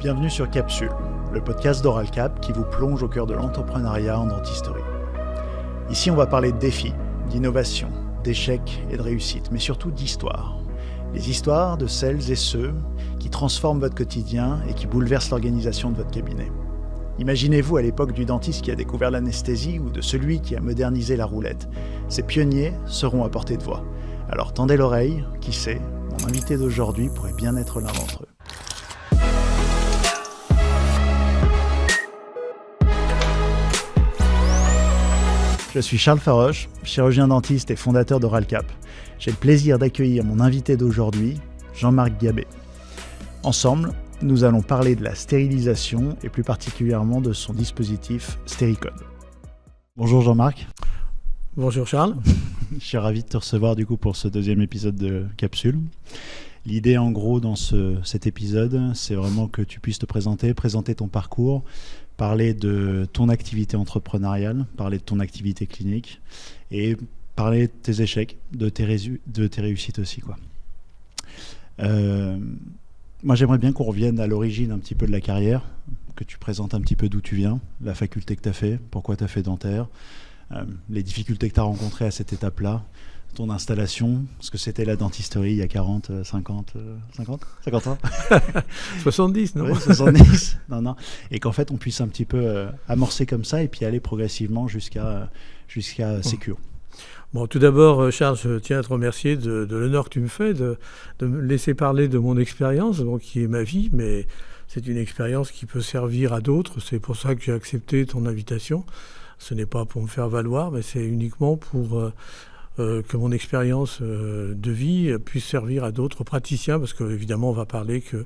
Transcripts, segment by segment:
Bienvenue sur Capsule, le podcast d'Oralcap qui vous plonge au cœur de l'entrepreneuriat en dentisterie. Ici, on va parler de défis, d'innovation, d'échecs et de réussites, mais surtout d'histoires. Les histoires de celles et ceux qui transforment votre quotidien et qui bouleversent l'organisation de votre cabinet. Imaginez-vous à l'époque du dentiste qui a découvert l'anesthésie ou de celui qui a modernisé la roulette. Ces pionniers seront à portée de voix. Alors tendez l'oreille, qui sait, mon invité d'aujourd'hui pourrait bien être l'un d'entre eux. Je suis Charles Faroche, chirurgien dentiste et fondateur d'Oralcap. J'ai le plaisir d'accueillir mon invité d'aujourd'hui, Jean-Marc Gabet. Ensemble, nous allons parler de la stérilisation et plus particulièrement de son dispositif Stéricode. Bonjour Jean-Marc. Bonjour Charles. Je suis ravi de te recevoir du coup pour ce deuxième épisode de Capsule. L'idée en gros dans cet épisode, c'est vraiment que tu puisses te présenter ton parcours, parler de ton activité entrepreneuriale, parler de ton activité clinique et parler de tes échecs, de tes réussites aussi, quoi. Moi, j'aimerais bien qu'on revienne à l'origine un petit peu de la carrière, que tu présentes un petit peu d'où tu viens, la faculté que tu as fait, pourquoi tu as fait dentaire, les difficultés que tu as rencontrées à cette étape-là, ton installation, ce que c'était la dentisterie il y a 40 ans 70, non? Oui, 70, non. Et qu'en fait, on puisse un petit peu amorcer comme ça et puis aller progressivement jusqu'à Sécure. Bon, tout d'abord, Charles, je tiens à te remercier de l'honneur que tu me fais de me laisser parler de mon expérience, donc, qui est ma vie, mais c'est une expérience qui peut servir à d'autres. C'est pour ça que j'ai accepté ton invitation. Ce n'est pas pour me faire valoir, mais c'est uniquement pour que mon expérience de vie puisse servir à d'autres praticiens, parce qu'évidemment, on va parler que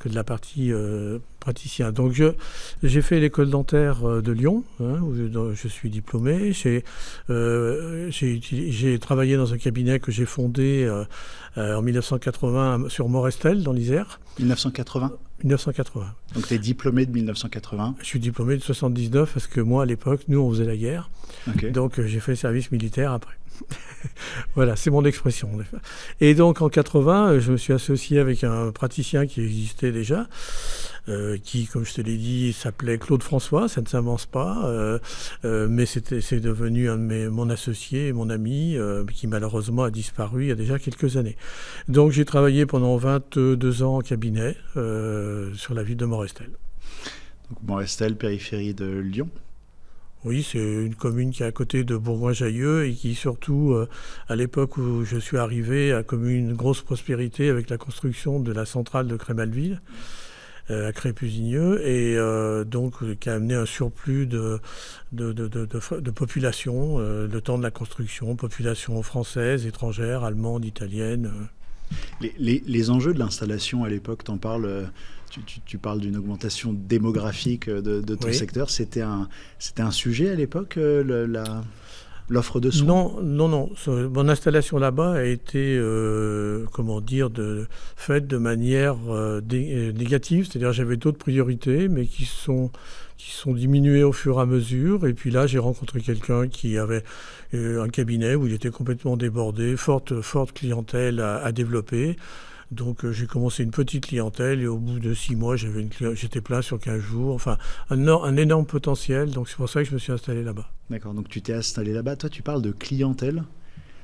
de la partie praticien. Donc, j'ai fait l'école dentaire de Lyon, où je suis diplômé. J'ai travaillé dans un cabinet que j'ai fondé en 1980 sur Morestel, dans l'Isère. 1980 Donc, tu es diplômé de 1980. Je suis diplômé de 79, parce que moi, à l'époque, nous, on faisait la guerre. Okay. Donc, j'ai fait service militaire après. Voilà, c'est mon expression. Et donc en 80, je me suis associé avec un praticien qui existait déjà, qui, comme je te l'ai dit, s'appelait Claude François. Ça ne s'avance pas, mais c'est devenu mon associé et mon ami, qui malheureusement a disparu il y a déjà quelques années. Donc j'ai travaillé pendant 22 ans en cabinet sur la ville de Morestel. Donc Morestel, périphérie de Lyon. Oui, c'est une commune qui est à côté de Bourgoin-Jallieu et qui, surtout, à l'époque où je suis arrivé, a connu une grosse prospérité avec la construction de la centrale de Crémalville, à Crépusinieux, et donc qui a amené un surplus de population, le temps de la construction, population française, étrangère, allemande, italienne. Les enjeux de l'installation à l'époque, t'en parles... Tu parles d'une augmentation démographique de ton secteur. C'était un sujet à l'époque, l'offre de soins? Non. Mon installation là-bas a été, faite de manière négative. C'est-à-dire j'avais d'autres priorités, mais qui sont diminuées au fur et à mesure. Et puis là, j'ai rencontré quelqu'un qui avait un cabinet où il était complètement débordé, forte clientèle à développer. Donc j'ai commencé une petite clientèle et au bout de 6 mois, j'étais plein sur 15 jours. Enfin, un énorme potentiel. Donc c'est pour ça que je me suis installé là-bas. D'accord, donc tu t'es installé là-bas. Toi, tu parles de clientèle.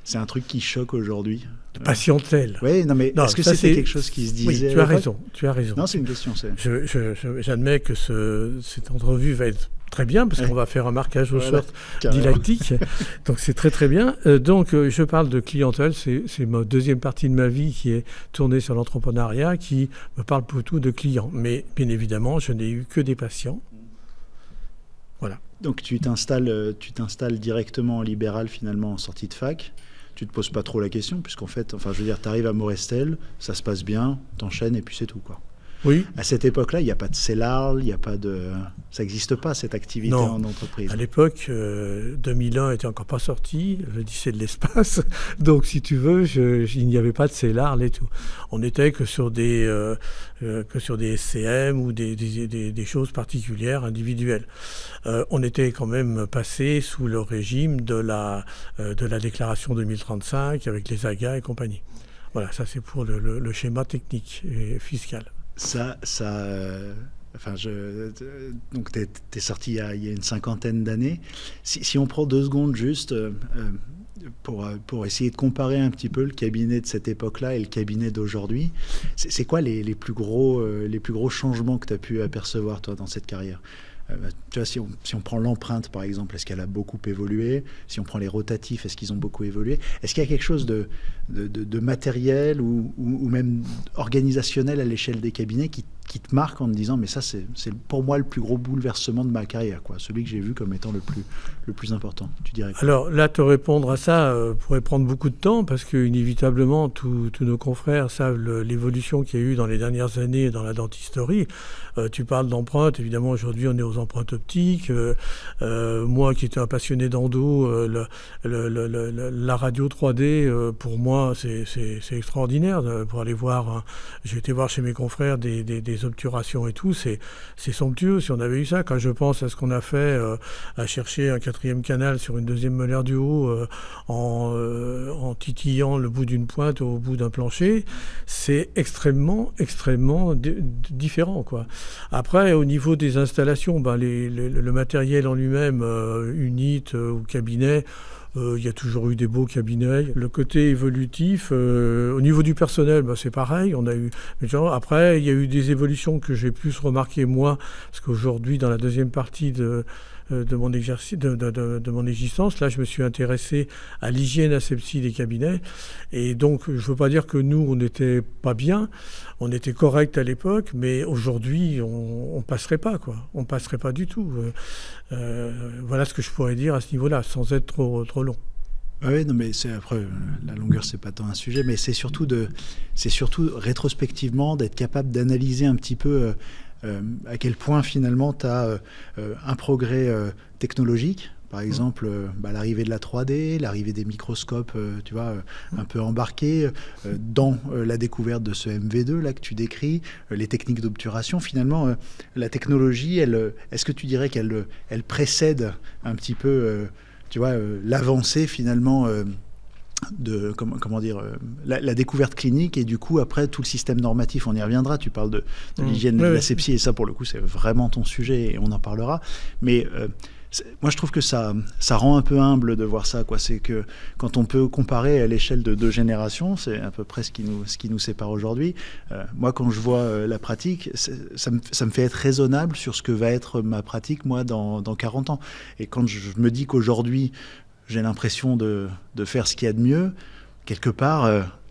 C'est un truc qui choque aujourd'hui. De patientèle. Oui, mais est-ce que c'était quelque chose qui se disait? Oui, tu as raison. Non, c'est une question. J'admets que cette entrevue va être très bien, parce qu'on va faire un marquage au sort didactique. Donc c'est très très bien. Donc je parle de clientèle, c'est ma deuxième partie de ma vie qui est tournée sur l'entrepreneuriat, qui me parle plutôt de clients. Mais bien évidemment, je n'ai eu que des patients. Voilà. Donc tu t'installes directement en libéral finalement en sortie de fac. Tu te poses pas trop la question, puisqu'en fait, tu arrives à Morestel, ça se passe bien, t'enchaînes et puis c'est tout, quoi. Oui. À cette époque-là, il n'y a pas de CELARL, ça n'existe pas, cette activité en entreprise. À l'époque, 2001 n'était encore pas sorti, le lycée de l'espace. Donc, si tu veux, il n'y avait pas de CELARL et tout. On n'était que sur des SCM ou des choses particulières, individuelles. On était quand même passé sous le régime de la déclaration 2035 avec les AGA et compagnie. Voilà, ça c'est pour le schéma technique et fiscal. Ça Enfin, donc t'es sorti il y a une cinquantaine d'années. Si on prend 2 secondes juste pour essayer de comparer un petit peu le cabinet de cette époque-là et le cabinet d'aujourd'hui, c'est quoi les plus gros changements que tu as pu apercevoir, toi, dans cette carrière? Tu vois, si on prend l'empreinte, par exemple, est-ce qu'elle a beaucoup évolué? Si on prend les rotatifs, est-ce qu'ils ont beaucoup évolué? Est-ce qu'il y a quelque chose de matériel ou même organisationnel à l'échelle des cabinets qui te marque en te disant, mais ça, c'est pour moi le plus gros bouleversement de ma carrière, quoi, celui que j'ai vu comme étant le plus important, tu dirais quoi? Alors là, te répondre à ça pourrait prendre beaucoup de temps parce que inévitablement, tous nos confrères savent l'évolution qu'il y a eu dans les dernières années dans la dentisterie. Tu parles d'empreintes, évidemment, aujourd'hui, on est aux empreintes optiques. Moi, qui étais un passionné d'endo, la radio 3D, pour moi, c'est extraordinaire pour aller voir. J'ai été voir chez mes confrères des obturations et tout. C'est somptueux si on avait eu ça. Quand je pense à ce qu'on a fait à chercher un 4e canal sur une 2e molaire du haut en titillant le bout d'une pointe au bout d'un plancher, c'est extrêmement différent, quoi. Après, au niveau des installations, le matériel en lui-même, unit ou cabinet, il y a toujours eu des beaux cabinets. Le côté évolutif, au niveau du personnel, c'est pareil. On a eu, après, il y a eu des évolutions que j'ai plus remarquées moi, parce qu'aujourd'hui, dans la 2e partie de mon exercice, de mon existence. Là, je me suis intéressé à l'hygiène asepsie des cabinets. Et donc, je ne veux pas dire que nous, on n'était pas bien. On était correct à l'époque, mais aujourd'hui, on passerait pas, quoi. On passerait pas du tout. Voilà ce que je pourrais dire à ce niveau-là, sans être trop long. Oui, non, mais après, la longueur, c'est pas tant un sujet, mais c'est surtout rétrospectivement d'être capable d'analyser un petit peu à quel point finalement tu as un progrès technologique. Par exemple, l'arrivée de la 3D, l'arrivée des microscopes, tu vois, un peu embarqués dans la découverte de ce MV2 là que tu décris, les techniques d'obturation. Finalement, la technologie, est-ce que tu dirais qu'elle précède un petit peu, tu vois, l'avancée finalement de comment dire la découverte clinique et du coup après tout le système normatif, on y reviendra. Tu parles de l'hygiène de l'asepsie et ça pour le coup c'est vraiment ton sujet et on en parlera. Mais moi je trouve que ça rend un peu humble de voir ça, quoi. C'est que quand on peut comparer à l'échelle de 2 générations, c'est à peu près ce qui nous sépare aujourd'hui. Moi quand je vois la pratique, ça me fait être raisonnable sur ce que va être ma pratique moi dans 40 ans. Et quand je me dis qu'aujourd'hui j'ai l'impression de faire ce qu'il y a de mieux, quelque part,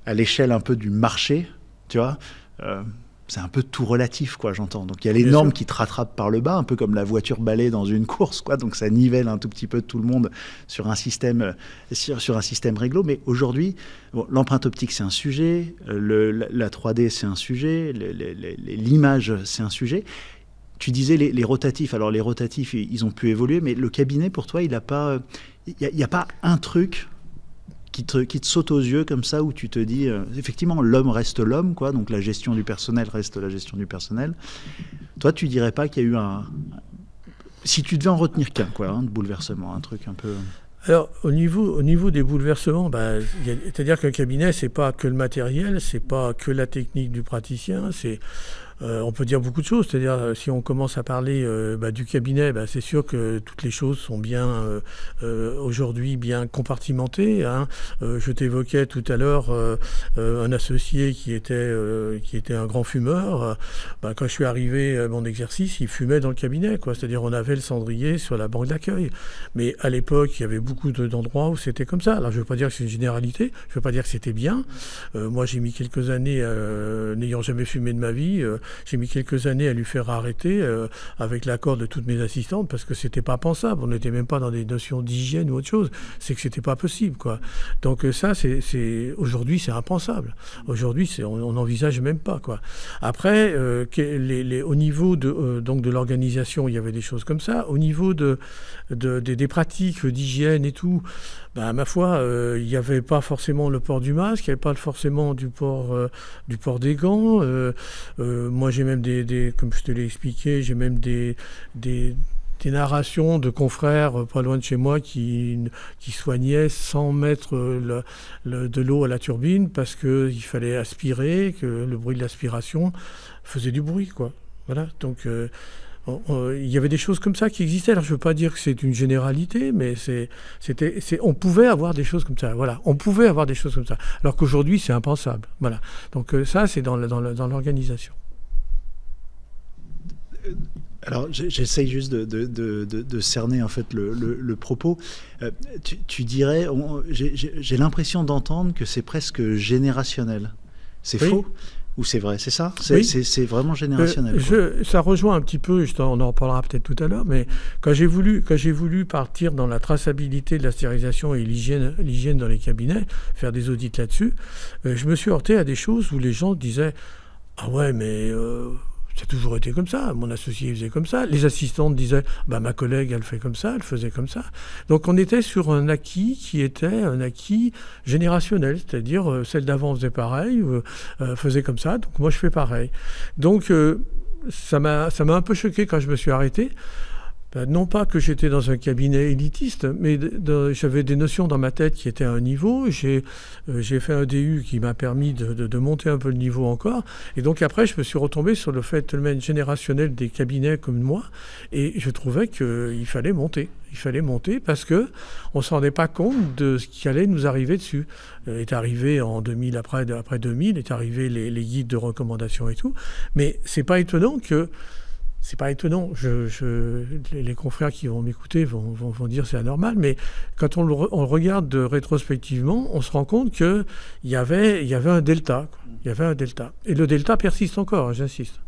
à l'échelle un peu du marché, tu vois, c'est un peu tout relatif, quoi, j'entends. Donc il y a les normes qui te rattrapent par le bas, un peu comme la voiture balai dans une course, quoi. Donc ça nivelle un tout petit peu tout le monde sur un système réglo. Mais aujourd'hui, l'empreinte optique, c'est un sujet, la 3D, c'est un sujet, l'image, c'est un sujet. Tu disais les rotatifs. Alors les rotatifs, ils ont pu évoluer, mais le cabinet, pour toi, il n'a pas... Il n'y a pas un truc qui te saute aux yeux comme ça où tu te dis effectivement l'homme reste l'homme, quoi, donc la gestion du personnel reste la gestion du personnel. Toi tu dirais pas qu'il y a eu si tu devais en retenir qu'un, quoi, de bouleversement, un truc un peu... Alors au niveau des bouleversements, c'est-à-dire qu'un cabinet c'est pas que le matériel, c'est pas que la technique du praticien, c'est on peut dire beaucoup de choses, c'est-à-dire si on commence à parler du cabinet, c'est sûr que toutes les choses sont bien aujourd'hui bien compartimentées, hein. Je t'évoquais tout à l'heure un associé qui était un grand fumeur. Quand je suis arrivé à mon exercice, il fumait dans le cabinet, quoi. C'est-à-dire on avait le cendrier sur la banque d'accueil. Mais à l'époque, il y avait beaucoup d'endroits où c'était comme ça. Alors je ne veux pas dire que c'est une généralité, je ne veux pas dire que c'était bien. Moi j'ai mis quelques années, n'ayant jamais fumé de ma vie, j'ai mis quelques années à lui faire arrêter avec l'accord de toutes mes assistantes parce que c'était pas pensable. On n'était même pas dans des notions d'hygiène ou autre chose. C'est que c'était pas possible, quoi. Donc ça, aujourd'hui, c'est impensable. Aujourd'hui, on n'envisage même pas, quoi. Après, au niveau de l'organisation, il y avait des choses comme ça. Au niveau des pratiques d'hygiène et tout, ma foi, il n'y avait pas forcément le port du masque, il n'y avait pas forcément du port des gants. Moi, j'ai même comme je te l'ai expliqué, j'ai même des narrations de confrères pas loin de chez moi qui soignaient sans mettre de l'eau à la turbine parce qu'il fallait aspirer, que le bruit de l'aspiration faisait du bruit, quoi. Voilà, donc il y avait des choses comme ça qui existaient. Alors je ne veux pas dire que c'est une généralité, mais on pouvait avoir des choses comme ça. Voilà, on pouvait avoir des choses comme ça. Alors qu'aujourd'hui, c'est impensable. Voilà. Donc ça, c'est dans l'organisation. Alors j'essaye juste de cerner en fait le propos. Tu dirais, j'ai l'impression d'entendre que c'est presque générationnel. C'est faux? Ou c'est vrai, c'est ça? C'est vraiment générationnel. Ça rejoint un petit peu, on en reparlera peut-être tout à l'heure, mais quand j'ai voulu partir dans la traçabilité de la stérilisation et l'hygiène dans les cabinets, faire des audits là-dessus, je me suis heurté à des choses où les gens disaient « Ah ouais, mais ça a toujours été comme ça, mon associé faisait comme ça ». Les assistantes disaient « Bah, ma collègue, elle fait comme ça, elle faisait comme ça ». Donc on était sur un acquis qui était un acquis générationnel, c'est-à-dire celle d'avant faisait pareil, faisait comme ça, donc moi je fais pareil. Donc ça m'a un peu choqué quand je me suis arrêté. Non pas que j'étais dans un cabinet élitiste, mais j'avais des notions dans ma tête qui étaient à un niveau. J'ai fait un DU qui m'a permis de monter un peu le niveau encore. Et donc après, je me suis retombé sur le phénomène générationnel des cabinets comme moi. Et je trouvais qu'il fallait monter. Il fallait monter parce qu'on ne se rendait pas compte de ce qui allait nous arriver dessus. Est arrivé en 2000, après 2000, est arrivé les guides de recommandation et tout. Mais c'est pas étonnant que... C'est pas étonnant, les confrères qui vont m'écouter vont dire c'est anormal, mais quand on le regarde rétrospectivement, on se rend compte qu'il y avait un delta. Il y avait un delta. Et le delta persiste encore, j'insiste.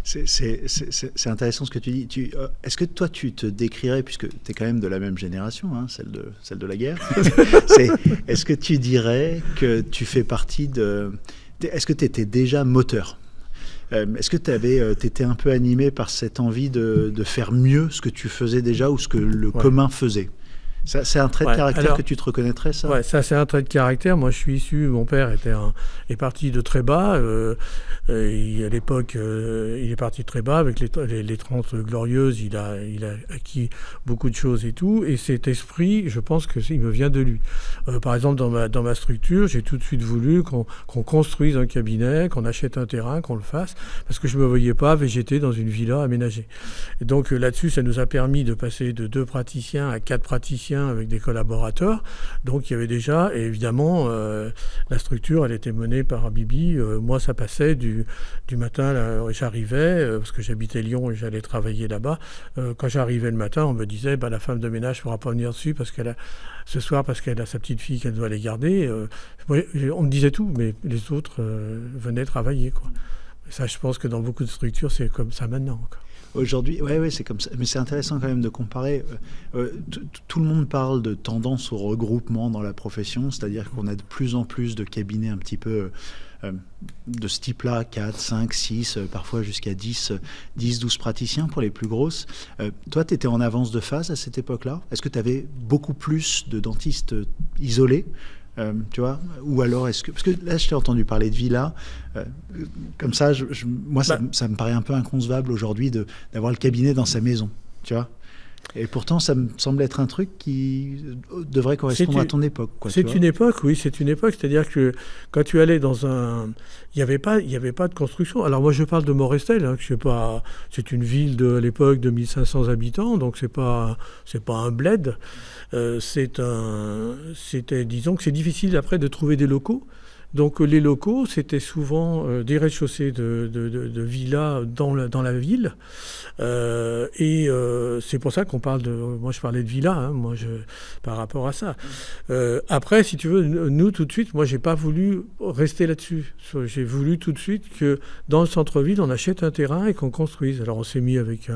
C'est intéressant ce que tu dis. Est-ce que toi, tu te décrirais, puisque tu es quand même de la même génération, hein, celle de la guerre, est-ce que tu dirais que tu fais partie de... Est-ce que tu étais déjà moteur ? Est-ce que tu étais un peu animé par cette envie de faire mieux ce que tu faisais déjà ou ce que le commun faisait? C'est un trait de caractère que tu te reconnaîtrais, ça? Ouais, ça c'est un trait de caractère. Moi je suis issu, mon père est parti de très bas. À l'époque, il est parti de très bas avec les 30 glorieuses. Il a acquis beaucoup de choses et tout. Et cet esprit, je pense qu'il me vient de lui. Par exemple, dans ma structure, j'ai tout de suite voulu qu'on construise un cabinet, qu'on achète un terrain, qu'on le fasse, parce que je ne me voyais pas végéter dans une villa aménagée. Et donc là-dessus, ça nous a permis de passer de 2 praticiens à 4 praticiens avec des collaborateurs. Donc il y avait déjà, et évidemment, la structure, elle était menée par Bibi. Moi, ça passait du matin, là, j'arrivais, parce que j'habitais Lyon et j'allais travailler là-bas. Quand j'arrivais le matin, on me disait, la femme de ménage ne pourra pas venir dessus ce soir parce qu'elle a sa petite fille qu'elle doit aller garder. On me disait tout, mais les autres venaient travailler, quoi. Et ça, je pense que dans beaucoup de structures, c'est comme ça maintenant, quoi. Aujourd'hui, ouais, c'est comme ça. Mais c'est intéressant quand même de comparer. Tout le monde parle de tendance au regroupement dans la profession, c'est-à-dire qu'on a de plus en plus de cabinets un petit peu de ce type-là, 4, 5, 6, parfois jusqu'à 10, 12 praticiens pour les plus grosses. Toi, tu étais en avance de phase à cette époque-là? Est-ce que tu avais beaucoup plus de dentistes isolés? Tu vois, ou alors parce que là je t'ai entendu parler de villa, comme ça, moi ça me paraît un peu inconcevable aujourd'hui d'avoir le cabinet dans sa maison, tu vois. Et pourtant, ça me semble être un truc qui devrait correspondre à ton époque, quoi. C'est une époque, oui, c'est une époque. C'est-à-dire que quand tu allais dans un... Il n'y avait pas de construction. Alors moi, je parle de Morestel, hein, c'est une ville à l'époque de 1500 habitants, donc c'est pas un bled. Disons que c'est difficile après de trouver des locaux. Donc les locaux, c'était souvent des rez-de-chaussée de villas dans la ville. C'est pour ça qu'on parle de... Moi, je parlais de villas, hein, par rapport à ça. Après, si tu veux, nous, tout de suite, moi, j'ai pas voulu rester là-dessus. J'ai voulu tout de suite que dans le centre-ville, on achète un terrain et qu'on construise. Alors, on s'est mis avec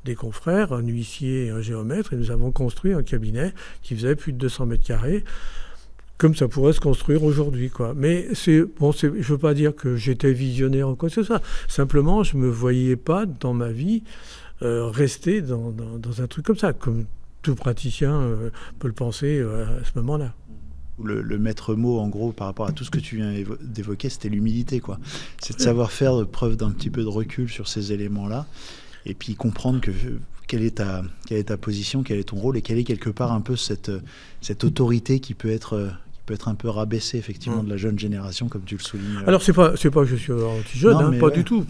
des confrères, un huissier et un géomètre, et nous avons construit un cabinet qui faisait plus de 200 mètres carrés, comme ça pourrait se construire aujourd'hui, quoi. Mais je ne veux pas dire que j'étais visionnaire ou quoi que ce soit. Simplement, je ne me voyais pas dans ma vie rester dans un truc comme ça, comme tout praticien peut le penser à ce moment-là. Le maître mot, en gros, par rapport à tout ce que tu viens d'évoquer, c'était l'humilité, quoi. C'est de savoir faire preuve d'un petit peu de recul sur ces éléments-là, et puis comprendre quelle est ta position, quel est ton rôle, et quelle est quelque part un peu cette autorité qui peut être peut être un peu rabaissé effectivement de la jeune génération, comme tu le soulignes. Alors c'est pas que je suis anti-jeune, pas du tout.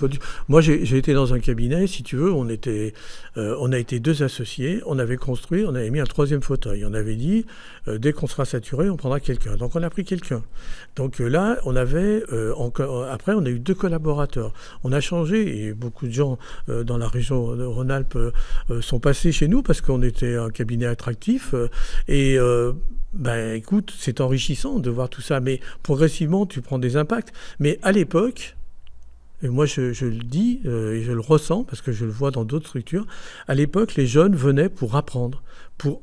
Moi j'ai été dans un cabinet, si tu veux, on a été 2 associés, on avait mis un 3e fauteuil, on avait dit dès qu'on sera saturé, on prendra quelqu'un. Donc on a pris quelqu'un. Donc là, on avait après on a eu 2 collaborateurs. On a changé et beaucoup de gens dans la région de Rhône-Alpes sont passés chez nous parce qu'on était un cabinet attractif écoute, c'est enrichissant de voir tout ça, mais progressivement, tu prends des impacts. Mais à l'époque, et moi je le dis et je le ressens parce que je le vois dans d'autres structures, à l'époque, les jeunes venaient pour apprendre, pour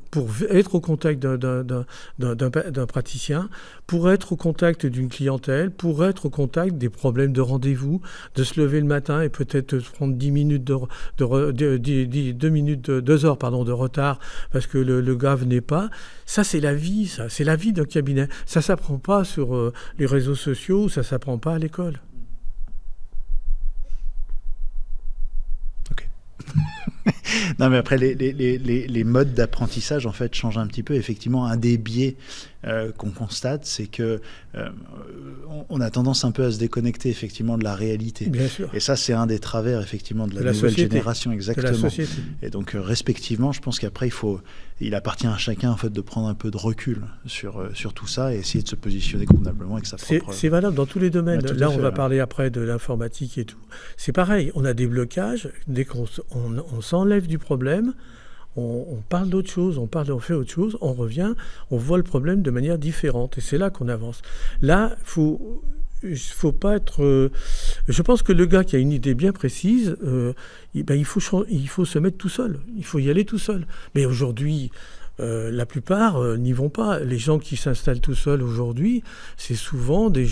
être au contact d'un praticien, pour être au contact d'une clientèle, pour être au contact des problèmes de rendez-vous, de se lever le matin et peut-être prendre 2 heures de retard parce que le gars venait pas. Ça, c'est la vie, ça. C'est la vie d'un cabinet. Ça s'apprend pas sur les réseaux sociaux, ça s'apprend pas à l'école. Non, mais après, les modes d'apprentissage, en fait, changent un petit peu. Effectivement, un des biais qu'on constate, c'est que on a tendance un peu à se déconnecter, effectivement, de la réalité. Bien sûr. Et ça, c'est un des travers, effectivement, de la nouvelle génération, exactement. De la société. Et donc, respectivement, je pense qu'après, il appartient à chacun, en fait, de prendre un peu de recul sur tout ça et essayer de se positionner convenablement avec sa propre... C'est valable dans tous les domaines. Ouais, là, on va parler après de l'informatique et tout. C'est pareil, on a des blocages. Dès qu'on s'enlève du problème, on parle d'autre chose, on fait autre chose, on revient, on voit le problème de manière différente. Et c'est là qu'on avance. Là, il faut pas être... je pense que le gars qui a une idée bien précise, il faut se mettre tout seul. Il faut y aller tout seul. Mais aujourd'hui... la plupart n'y vont pas. Les gens qui s'installent tout seuls aujourd'hui, c'est souvent des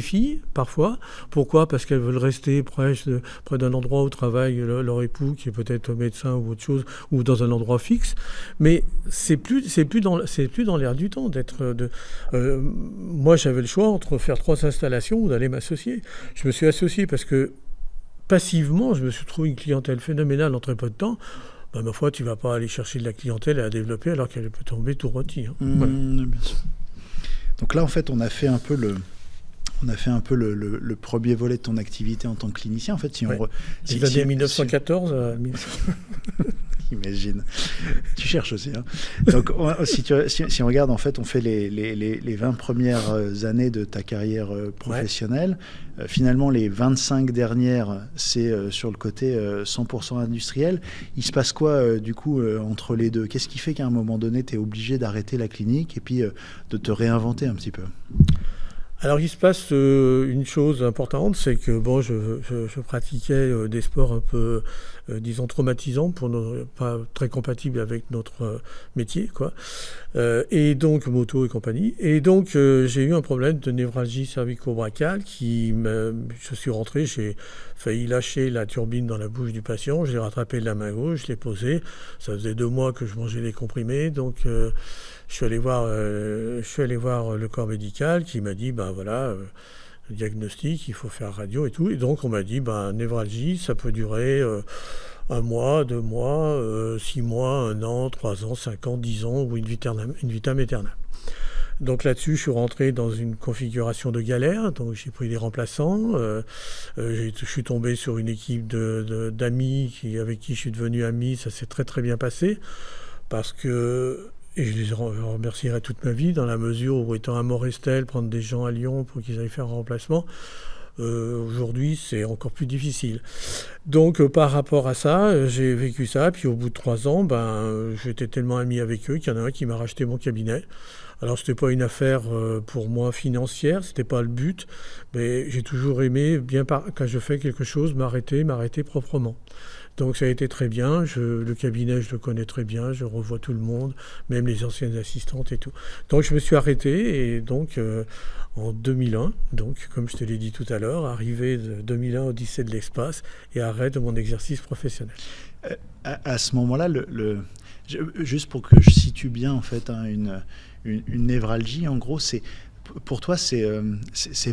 filles, parfois. Pourquoi ? Parce qu'elles veulent rester près d'un endroit où travaille leur époux, qui est peut-être médecin ou autre chose, ou dans un endroit fixe. Mais c'est plus dans l'air du temps d'être... moi, j'avais le choix entre faire 3 installations ou d'aller m'associer. Je me suis associé parce que passivement, je me suis trouvé une clientèle phénoménale en très peu de temps. Ma foi, tu ne vas pas aller chercher de la clientèle et la développer alors qu'elle peut tomber tout rôti. Voilà. Bien sûr. Donc là, en fait, on a fait un peu le premier volet de ton activité en tant que clinicien. En fait, les années 1914 Imagine. Tu cherches aussi. Hein. Donc, si on regarde, en fait, on fait les 20 premières années de ta carrière professionnelle. Ouais. Finalement, les 25 dernières, c'est sur le côté 100% industriel. Il se passe quoi, du coup, entre les deux ? Qu'est-ce qui fait qu'à un moment donné, tu es obligé d'arrêter la clinique et puis de te réinventer un petit peu ? Alors, il se passe une chose importante, c'est que je pratiquais des sports un peu, disons, traumatisants, pas très compatibles avec notre métier, quoi. Et donc, moto et compagnie. Et donc, j'ai eu un problème de névralgie cervico-brachiale je suis rentré, j'ai failli lâcher la turbine dans la bouche du patient, j'ai rattrapé de la main gauche, je l'ai posé. Ça faisait 2 mois que je mangeais des comprimés, donc... Je suis allé voir le corps médical qui m'a dit, le diagnostic, il faut faire radio et tout. Et donc, on m'a dit, névralgie, ça peut durer 1 mois, 2 mois, 6 mois, 1 an, 3 ans, 5 ans, 10 ans, ou une vitam aeternam. Donc là-dessus, je suis rentré dans une configuration de galère, donc j'ai pris des remplaçants. Je suis tombé sur une équipe d'amis avec qui je suis devenu ami, ça s'est très très bien passé, parce que... Et je les remercierai toute ma vie, dans la mesure où, étant à Morestel, prendre des gens à Lyon pour qu'ils aillent faire un remplacement, aujourd'hui, c'est encore plus difficile. Donc, par rapport à ça, j'ai vécu ça. Puis, au bout de 3 ans, j'étais tellement ami avec eux qu'il y en a un qui m'a racheté mon cabinet. Alors, c'était pas une affaire pour moi financière, c'était pas le but, mais j'ai toujours aimé, quand je fais quelque chose, m'arrêter proprement. Donc ça a été très bien, le cabinet je le connais très bien, je revois tout le monde, même les anciennes assistantes et tout. Donc je me suis arrêté et donc en 2001, donc comme je te l'ai dit tout à l'heure, arrivé de 2001 Odyssée de l'espace et arrêt de mon exercice professionnel. À ce moment-là, juste pour que je situe bien en fait une névralgie, en gros c'est pour toi, c'est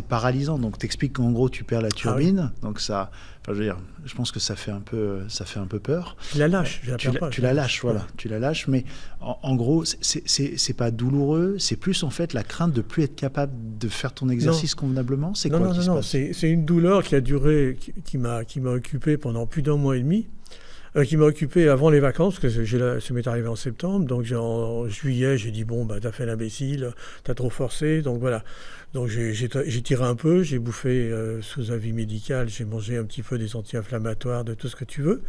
paralysant. Donc, t'expliques qu'en gros, tu perds la turbine. Oui. Donc ça, enfin, je veux dire, je pense que ça fait un peu peur. Tu la lâches. Tu la lâches, voilà. Ouais. Tu la lâches, mais en gros, c'est pas douloureux. C'est plus en fait la crainte de plus être capable de faire ton exercice convenablement. C'est quoi qui se passe ? C'est une douleur qui a duré, qui m'a occupé pendant plus d'1 mois et demi. Qui m'a occupé avant les vacances, parce que ça m'est arrivé en septembre. Donc en juillet, j'ai dit bon, t'as fait l'imbécile, t'as trop forcé, donc voilà. Donc j'ai tiré un peu, j'ai bouffé sous avis médical, j'ai mangé un petit peu des anti-inflammatoires, de tout ce que tu veux.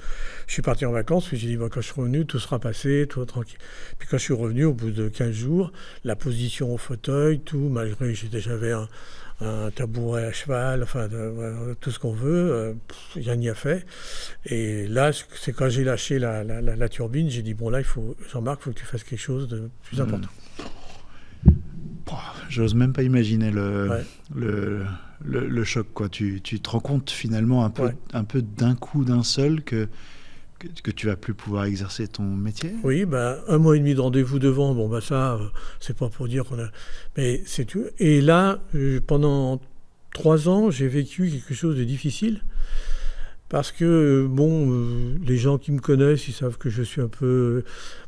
Je suis parti en vacances, puis j'ai dit quand je suis revenu, tout sera passé, tout tranquille. Puis quand je suis revenu, au bout de 15 jours, la position au fauteuil, tout, malgré que j'avais un tabouret à cheval, enfin tout ce qu'on veut, rien n'y a fait. Et là, c'est quand j'ai lâché la turbine, j'ai dit bon là, Jean-Marc, il faut que tu fasses quelque chose de plus important. J'ose même pas imaginer le choc, quoi. Tu te rends compte finalement un peu d'un coup, d'un seul que tu vas plus pouvoir exercer ton métier. Oui, 1 mois et demi de rendez-vous devant, ça, c'est pas pour dire qu'on a... Mais c'est tout. Et là, pendant 3 ans, j'ai vécu quelque chose de difficile. Parce que, les gens qui me connaissent, ils savent que je suis un peu,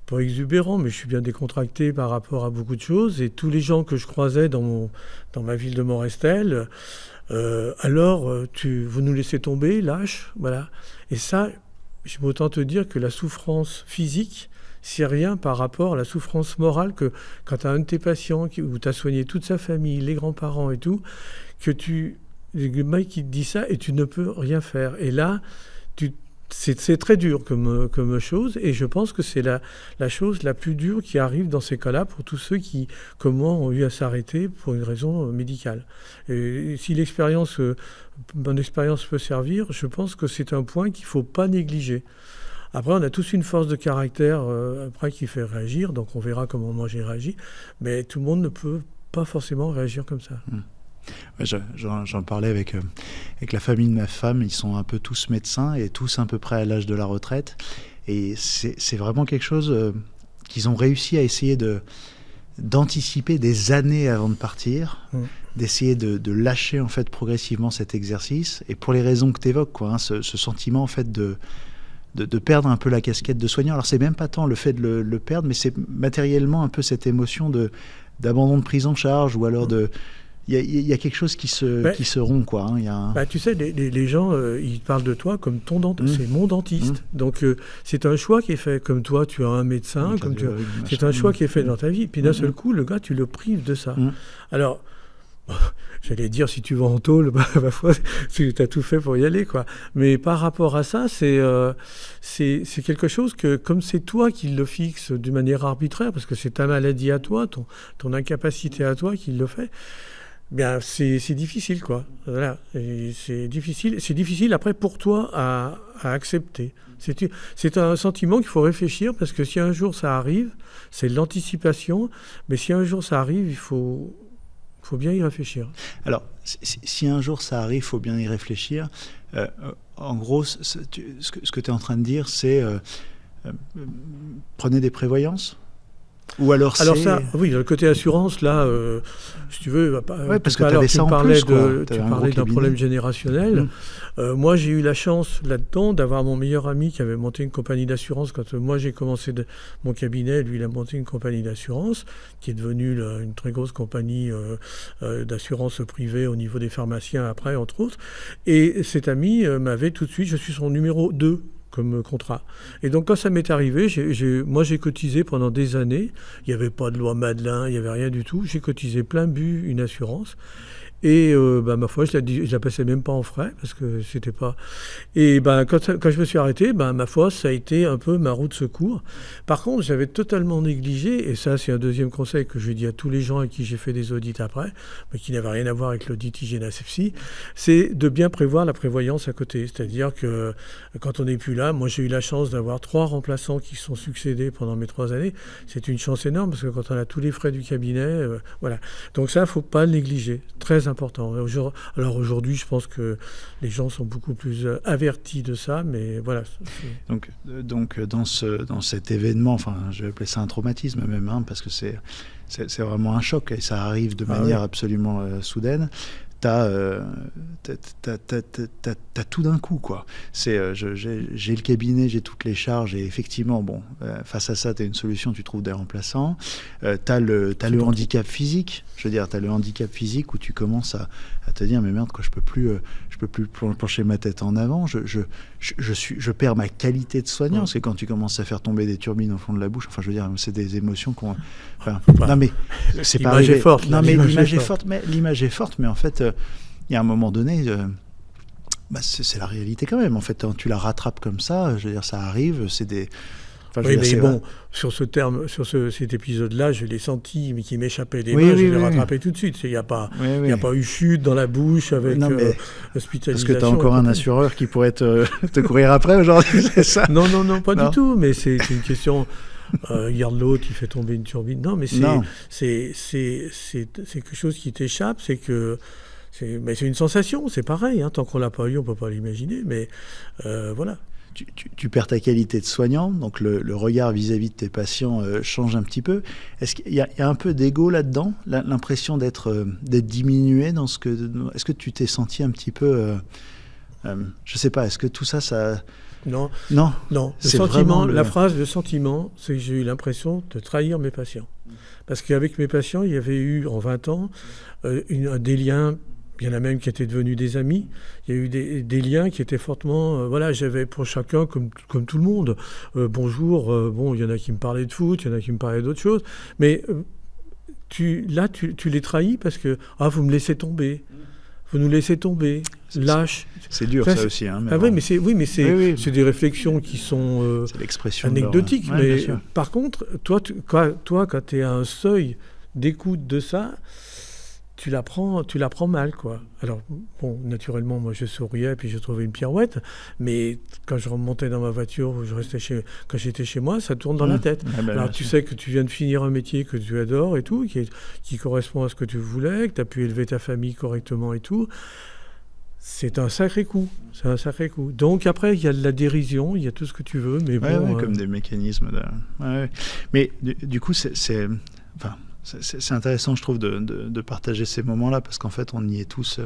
pas exubérant, mais je suis bien décontracté par rapport à beaucoup de choses. Et tous les gens que je croisais dans ma ville de Morestel, vous nous laissez tomber, lâche, voilà. Et ça, je peux autant te dire que la souffrance physique, c'est rien par rapport à la souffrance morale que quand tu as un de tes patients où tu as soigné toute sa famille, les grands-parents et tout, le mec qui te dit ça et tu ne peux rien faire. Et là, c'est très dur comme chose, et je pense que c'est la chose la plus dure qui arrive dans ces cas-là pour tous ceux qui, comme moi, ont eu à s'arrêter pour une raison médicale. Et si mon expérience peut servir, je pense que c'est un point qu'il ne faut pas négliger. Après, on a tous une force de caractère qui fait réagir, donc on verra comment moi j'ai réagi, mais tout le monde ne peut pas forcément réagir comme ça. Ouais, j'en parlais avec la famille de ma femme. Ils sont un peu tous médecins et tous à peu près à l'âge de la retraite. Et c'est vraiment quelque chose qu'ils ont réussi à essayer d'anticiper des années avant de partir, d'essayer de lâcher en fait progressivement cet exercice. Et pour les raisons que tu évoques, quoi, ce sentiment en fait de perdre un peu la casquette de soignant. Alors c'est même pas tant le fait de le perdre, mais c'est matériellement un peu cette émotion d'abandon de prise en charge, ou alors il y a quelque chose qui se rompt, quoi. Hein, tu sais, les gens, ils parlent de toi comme ton dentiste. C'est mon dentiste. Donc, c'est un choix qui est fait. Comme toi, tu as un médecin. C'est un choix qui est fait dans ta vie. Puis d'un seul coup, le gars, tu le prives de ça. Alors, j'allais dire, si tu vas en tôle, ma foi, tu as tout fait pour y aller, quoi. Mais par rapport à ça, c'est quelque chose que, comme c'est toi qui le fixes d'une manière arbitraire, parce que c'est ta maladie à toi, ton incapacité à toi qui le fait, bien, c'est difficile, quoi. Voilà. C'est difficile après pour toi à accepter. C'est un sentiment qu'il faut réfléchir, parce que si un jour ça arrive, c'est l'anticipation, mais si un jour ça arrive, il faut bien y réfléchir. Alors, si un jour ça arrive, il faut bien y réfléchir. En gros, ce que tu es en train de dire, c'est prenez des prévoyances. Ou alors ça, oui, le côté assurance, là, si tu veux, parce que tu parlais d'un problème générationnel. Moi, j'ai eu la chance là-dedans d'avoir mon meilleur ami qui avait monté une compagnie d'assurance. Quand moi j'ai commencé mon cabinet, lui, il a monté une compagnie d'assurance qui est devenue une très grosse compagnie d'assurance privée au niveau des pharmaciens après, entre autres. Et cet ami m'avait tout de suite, je suis son numéro 2. Comme contrat. Et donc, quand ça m'est arrivé, moi, j'ai cotisé pendant des années. Il n'y avait pas de loi Madelin, il n'y avait rien du tout. J'ai cotisé plein but une assurance. Et ma foi, je la passais même pas en frais, parce que c'était pas... Et quand je me suis arrêté, ma foi, ça a été un peu ma roue de secours. Par contre, j'avais totalement négligé, et ça, c'est un deuxième conseil que je dis à tous les gens à qui j'ai fait des audits après, mais qui n'avaient rien à voir avec l'audit hygiène asepsie, c'est de bien prévoir la prévoyance à côté. C'est-à-dire que quand on n'est plus là, moi, j'ai eu la chance d'avoir 3 remplaçants qui se sont succédés pendant mes 3 années. C'est une chance énorme, parce que quand on a tous les frais du cabinet, voilà. Donc ça, il ne faut pas le négliger. Très important. important. Alors aujourd'hui, je pense que les gens sont beaucoup plus avertis de ça, mais voilà. Donc dans cet événement, enfin, je vais appeler ça un traumatisme même, hein, parce que c'est vraiment un choc et ça arrive de manière absolument soudaine. T'as tout d'un coup, quoi. J'ai le cabinet, j'ai toutes les charges et effectivement, face à ça, t'as une solution, tu trouves des remplaçants. T'as le handicap physique. Je veux dire, t'as le handicap physique où tu commences à te dire, mais merde, quoi, je peux plus pencher ma tête en avant. Je perds ma qualité de soignant, parce que quand tu commences à faire tomber des turbines au fond de la bouche, enfin, je veux dire, c'est des émotions qu'on. Enfin, non mais c'est pas l'image est forte. Non mais l'image est forte. Mais l'image est forte, mais en fait, il y a un moment donné. C'est la réalité quand même. En fait, tu la rattrapes comme ça. Je veux dire, ça arrive. C'est des. Enfin, oui, mais bon, sur cet épisode-là, je l'ai senti, mais qui m'échappait des mains, je l'ai rattrapé tout de suite. Il n'y a pas eu chute dans la bouche avec hospitalisation. Parce que tu as encore un assureur qui pourrait te courir après aujourd'hui, c'est ça? Non, pas du tout. Mais c'est une question. Regarde l'autre, il fait tomber une turbine. Non, mais c'est quelque chose qui t'échappe. Mais c'est une sensation, c'est pareil. Hein, tant qu'on l'a pas eu, on peut pas l'imaginer. Mais voilà. Tu perds ta qualité de soignant, donc le regard vis-à-vis de tes patients change un petit peu. Est-ce qu'il y a un peu d'ego là-dedans, l'impression d'être diminué dans ce que... Est-ce que tu t'es senti un petit peu... je sais pas, est-ce que tout ça... Non. Le sentiment, c'est que j'ai eu l'impression de trahir mes patients. Parce qu'avec mes patients, il y avait eu, en 20 ans, des liens... Il y en a même qui étaient devenus des amis. Il y a eu des liens qui étaient fortement... j'avais pour chacun, comme tout le monde, bonjour, il y en a qui me parlaient de foot, il y en a qui me parlaient d'autres choses. Mais tu les trahis parce que vous me laissez tomber. Vous nous laissez tomber. Lâche. C'est dur, ça aussi. Hein, mais c'est des réflexions qui sont c'est l'expression anecdotiques. Mais par contre, toi, quand tu es à un seuil d'écoute de ça... Tu la prends mal, quoi. Alors, naturellement, moi, je souriais, puis je trouvais une pirouette, mais quand je remontais dans ma voiture, ou quand j'étais chez moi, ça tourne dans la tête. Alors, tu sais que tu viens de finir un métier que tu adores et tout, qui correspond à ce que tu voulais, que tu as pu élever ta famille correctement et tout. C'est un sacré coup. Donc, après, il y a de la dérision, il y a tout ce que tu veux, mais bon... comme des mécanismes de... Mais du coup, c'est intéressant, je trouve, de partager ces moments-là, parce qu'en fait, on y est tous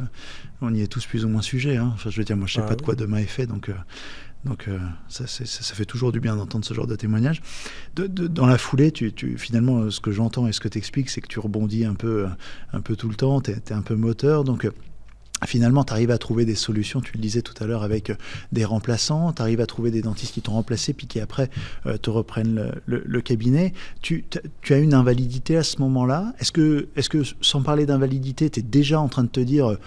plus ou moins sujets. Hein. Enfin, je veux dire, moi, je sais pas de quoi demain est fait, donc ça fait toujours du bien d'entendre ce genre de témoignage. Dans la foulée, finalement, ce que j'entends et ce que tu expliques, c'est que tu rebondis un peu tout le temps, tu es un peu moteur, donc... Finalement, tu arrives à trouver des solutions, tu le disais tout à l'heure, avec des remplaçants, tu arrives à trouver des dentistes qui t'ont remplacé, puis qui après te reprennent le cabinet. Tu as une invalidité à ce moment-là. Est-ce que sans parler d'invalidité, tu es déjà en train de te dire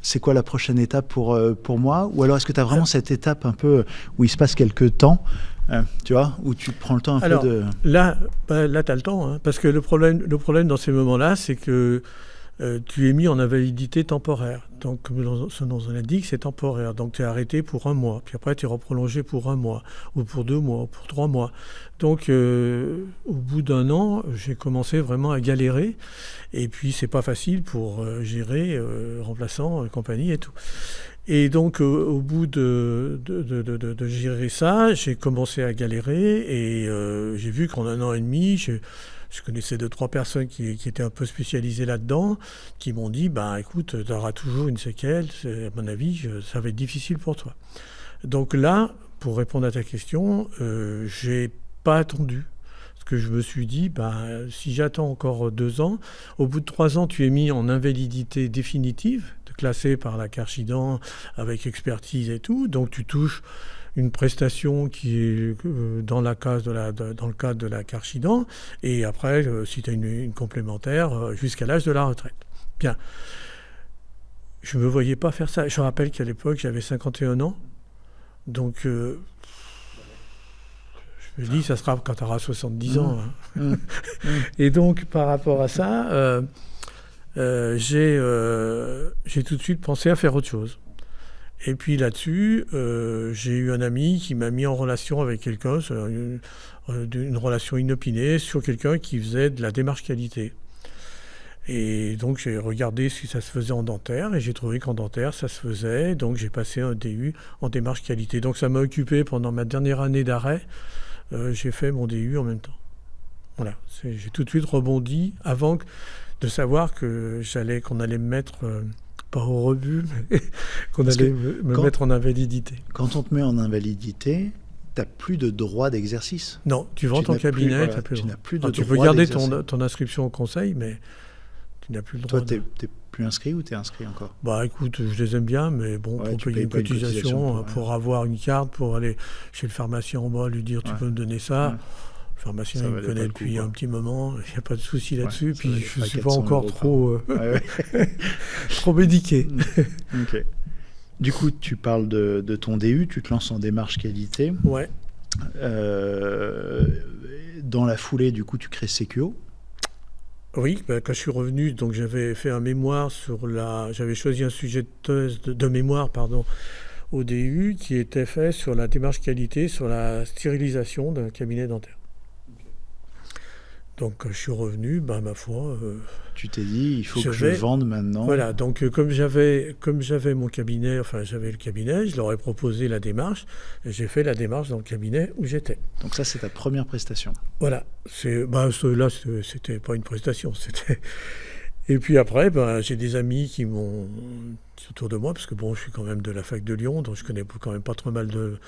c'est quoi la prochaine étape pour moi? Ou alors est-ce que tu as vraiment cette étape un peu où il se passe quelques temps, tu vois, où tu prends le temps peu de... Là tu as le temps, hein, parce que le problème dans ces moments-là, c'est que tu es mis en invalidité temporaire. Donc, comme son nom l'indique, c'est temporaire. Donc, tu es arrêté pour 1 mois. Puis après, tu es reprolongé pour 1 mois, ou pour 2 mois, ou pour 3 mois. Donc, au bout d'1 an, j'ai commencé vraiment à galérer. Et puis, c'est pas facile pour gérer remplaçants, compagnie et tout. Et donc, au bout de gérer ça, j'ai commencé à galérer. Et j'ai vu qu'en 1 an et demi, je connaissais 2-3 personnes qui étaient un peu spécialisées là-dedans, qui m'ont dit, écoute, tu auras toujours une séquelle, à mon avis, ça va être difficile pour toi. Donc là, pour répondre à ta question, j'ai pas attendu. Parce que je me suis dit, si j'attends encore 2 ans, au bout de 3 ans, tu es mis en invalidité définitive, classé par la Carchidan avec expertise et tout, donc tu touches une prestation qui est dans le cadre de la Carchidan, et après, si tu as une complémentaire, jusqu'à l'âge de la retraite. Bien. Je ne me voyais pas faire ça. Je rappelle qu'à l'époque, j'avais 51 ans. Donc, je me dis, ça sera quand tu auras 70 ans. Hein. Et donc, par rapport à ça, j'ai tout de suite pensé à faire autre chose. Et puis là-dessus, j'ai eu un ami qui m'a mis en relation avec quelqu'un, une relation inopinée, sur quelqu'un qui faisait de la démarche qualité. Et donc j'ai regardé si ça se faisait en dentaire et j'ai trouvé qu'en dentaire ça se faisait. Donc j'ai passé un DU en démarche qualité. Donc ça m'a occupé pendant ma dernière année d'arrêt. J'ai fait mon DU en même temps. Voilà, j'ai tout de suite rebondi avant de savoir qu'on allait me mettre, pas au rebut, mais qu'on allait me mettre en invalidité. Quand on te met en invalidité, tu n'as plus de droit d'exercice. Non, tu vends ton cabinet, tu n'as plus de droit. Tu peux garder ton inscription au conseil, mais tu n'as plus le droit. Toi, tu n'es plus inscrit ou tu es inscrit encore ? Bah écoute, je les aime bien, mais bon, pour payer une cotisation, pour avoir une carte, pour aller chez le pharmacien en bas, lui dire tu peux me donner ça. Ouais. Le pharmacien, il me connaît depuis un petit moment, il n'y a pas de souci là-dessus, puis je ne suis pas encore trop médiqué. Ok. Du coup, tu parles de ton DU, tu te lances en démarche qualité. Ouais. Dans la foulée, du coup, tu crées Secuo. Oui, quand je suis revenu, donc j'avais fait un mémoire j'avais choisi un sujet de thèse de mémoire, au DU, qui était fait sur la démarche qualité, sur la stérilisation d'un cabinet dentaire. Donc je suis revenu, ma foi... tu t'es dit, il faut que je vende maintenant. Voilà, donc comme j'avais mon cabinet, j'avais le cabinet, je leur ai proposé la démarche, et j'ai fait la démarche dans le cabinet où j'étais. Donc ça, c'est ta première prestation. Voilà, là, c'était pas une prestation, c'était... Et puis après, j'ai des amis qui m'ont autour de moi, parce que je suis quand même de la fac de Lyon, donc je connais quand même pas trop mal de...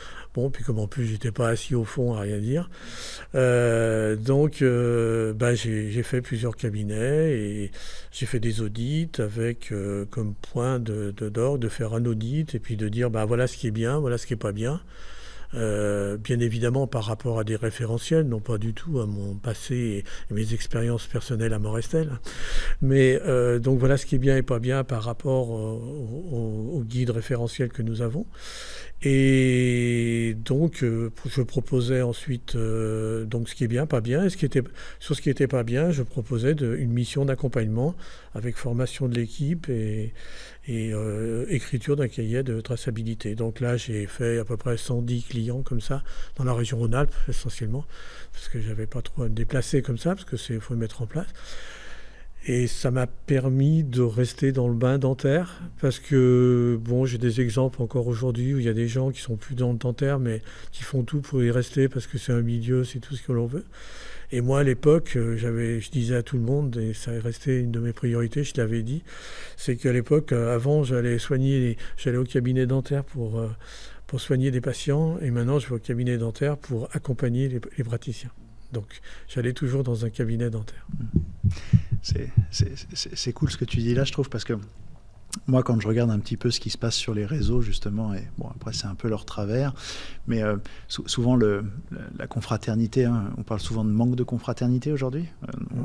puis comme en plus, j'étais pas assis au fond à rien dire. J'ai fait plusieurs cabinets et j'ai fait des audits avec comme point d'orgue de faire un audit et puis de dire, voilà ce qui est bien, voilà ce qui est pas bien. Bien évidemment par rapport à des référentiels, non pas du tout à mon passé et mes expériences personnelles à Morestel, mais donc voilà ce qui est bien et pas bien par rapport au guide référentiel que nous avons. Et donc je proposais ensuite donc ce qui est bien, pas bien, sur ce qui était pas bien, je proposais une mission d'accompagnement avec formation de l'équipe et écriture d'un cahier de traçabilité. Donc là, j'ai fait à peu près 110 clients comme ça, dans la région Rhône-Alpes essentiellement, parce que j'avais pas trop à me déplacer comme ça, parce que faut le mettre en place. Et ça m'a permis de rester dans le bain dentaire, parce que j'ai des exemples encore aujourd'hui où il y a des gens qui sont plus dans le dentaire, mais qui font tout pour y rester, parce que c'est un milieu, c'est tout ce que l'on veut. Et moi, à l'époque, je disais à tout le monde, et ça est resté une de mes priorités, je l'avais dit, c'est qu'à l'époque, avant, j'allais au cabinet dentaire pour soigner des patients, et maintenant, je vais au cabinet dentaire pour accompagner les praticiens. Donc, j'allais toujours dans un cabinet dentaire. C'est cool ce que tu dis là, je trouve, parce que moi, quand je regarde un petit peu ce qui se passe sur les réseaux, justement, et après, c'est un peu leur travers, mais souvent, la confraternité, on parle souvent de manque de confraternité aujourd'hui.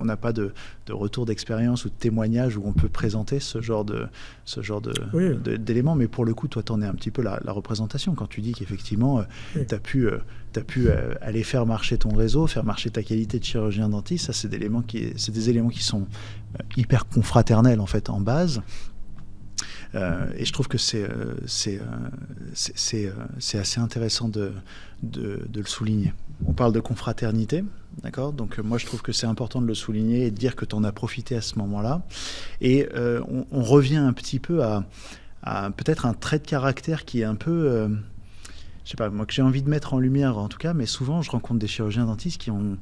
On n'a pas de retour d'expérience ou de témoignage où on peut présenter ce genre d'éléments, mais pour le coup, toi, tu en es un petit peu la représentation quand tu dis qu'effectivement, tu as pu aller faire marcher ton réseau, faire marcher ta qualité de chirurgien dentiste. Ça, c'est des éléments qui sont hyper confraternels, en fait, en base. Et je trouve que c'est assez intéressant de le souligner. On parle de confraternité, d'accord ? Donc moi je trouve que c'est important de le souligner et de dire que tu en as profité à ce moment-là. Et on revient un petit peu à peut-être un trait de caractère qui est un peu, je sais pas, moi que j'ai envie de mettre en lumière en tout cas, mais souvent je rencontre des chirurgiens dentistes qui ont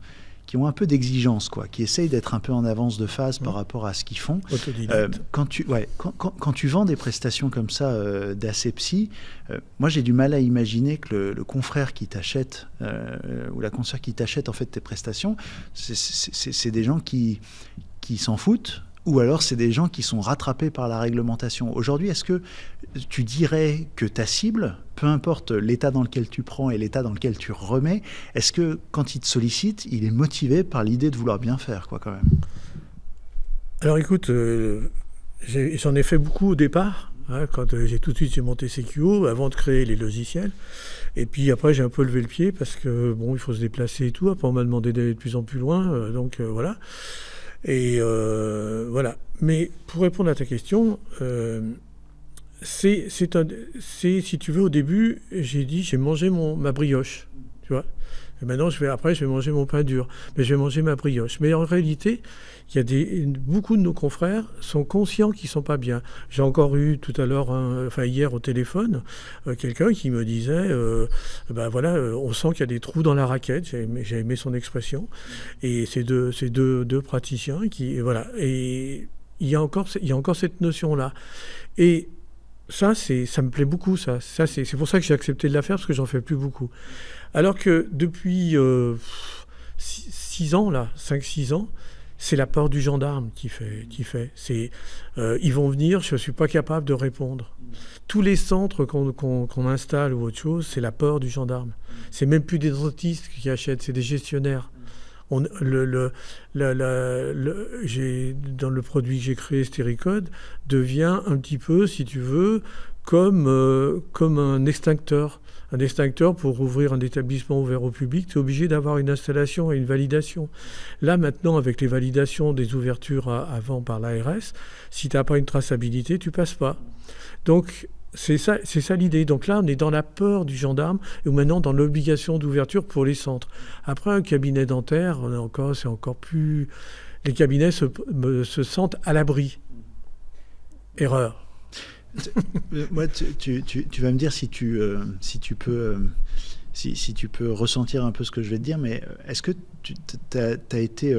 un peu d'exigence, qui essayent d'être un peu en avance de phase par rapport à ce qu'ils font. Quand tu vends des prestations comme ça d'asepsie, moi j'ai du mal à imaginer que le confrère qui t'achète ou la consoeur qui t'achète en fait tes prestations, c'est des gens qui s'en foutent, ou alors c'est des gens qui sont rattrapés par la réglementation. Aujourd'hui, est-ce que tu dirais que ta cible, peu importe l'état dans lequel tu prends et l'état dans lequel tu remets, est-ce que quand il te sollicite, il est motivé par l'idée de vouloir bien faire, quand même ? Alors écoute, j'en ai fait beaucoup au départ, quand j'ai monté Secuo avant de créer les logiciels. Et puis après, j'ai un peu levé le pied parce que il faut se déplacer et tout. Après, on m'a demandé d'aller de plus en plus loin, donc voilà. Et voilà. Mais pour répondre à ta question, si tu veux, au début, j'ai mangé ma brioche. tu vois. Et maintenant, après, je vais manger mon pain dur, mais je vais manger ma brioche. Mais en réalité, beaucoup de nos confrères sont conscients qu'ils ne sont pas bien. J'ai encore eu tout à l'heure, hier au téléphone, quelqu'un qui me disait, on sent qu'il y a des trous dans la raquette. J'ai aimé son expression. Et c'est deux praticiens qui, voilà. Et il y a encore cette notion-là. Et ça me plaît beaucoup, ça. C'est pour ça que j'ai accepté de la faire, parce que j'en fais plus beaucoup. Alors que depuis 5-6 ans, c'est la peur du gendarme qui fait. Ils vont venir, je ne suis pas capable de répondre. Tous les centres qu'on installe ou autre chose, c'est la peur du gendarme. C'est même plus des dentistes qui achètent, c'est des gestionnaires. Dans le produit que j'ai créé, Stéricode, devient un petit peu, si tu veux, comme un extincteur. Un extincteur, pour ouvrir un établissement ouvert au public, tu es obligé d'avoir une installation et une validation. Là, maintenant, avec les validations des ouvertures avant par l'ARS, si tu n'as pas une traçabilité, tu ne passes pas. Donc, c'est ça l'idée. Donc là, on est dans la peur du gendarme et maintenant dans l'obligation d'ouverture pour les centres. Après, un cabinet dentaire, c'est encore plus... Les cabinets se sentent à l'abri. Erreur. Moi, tu vas me dire si tu peux ressentir un peu ce que je vais te dire, mais est-ce que tu as été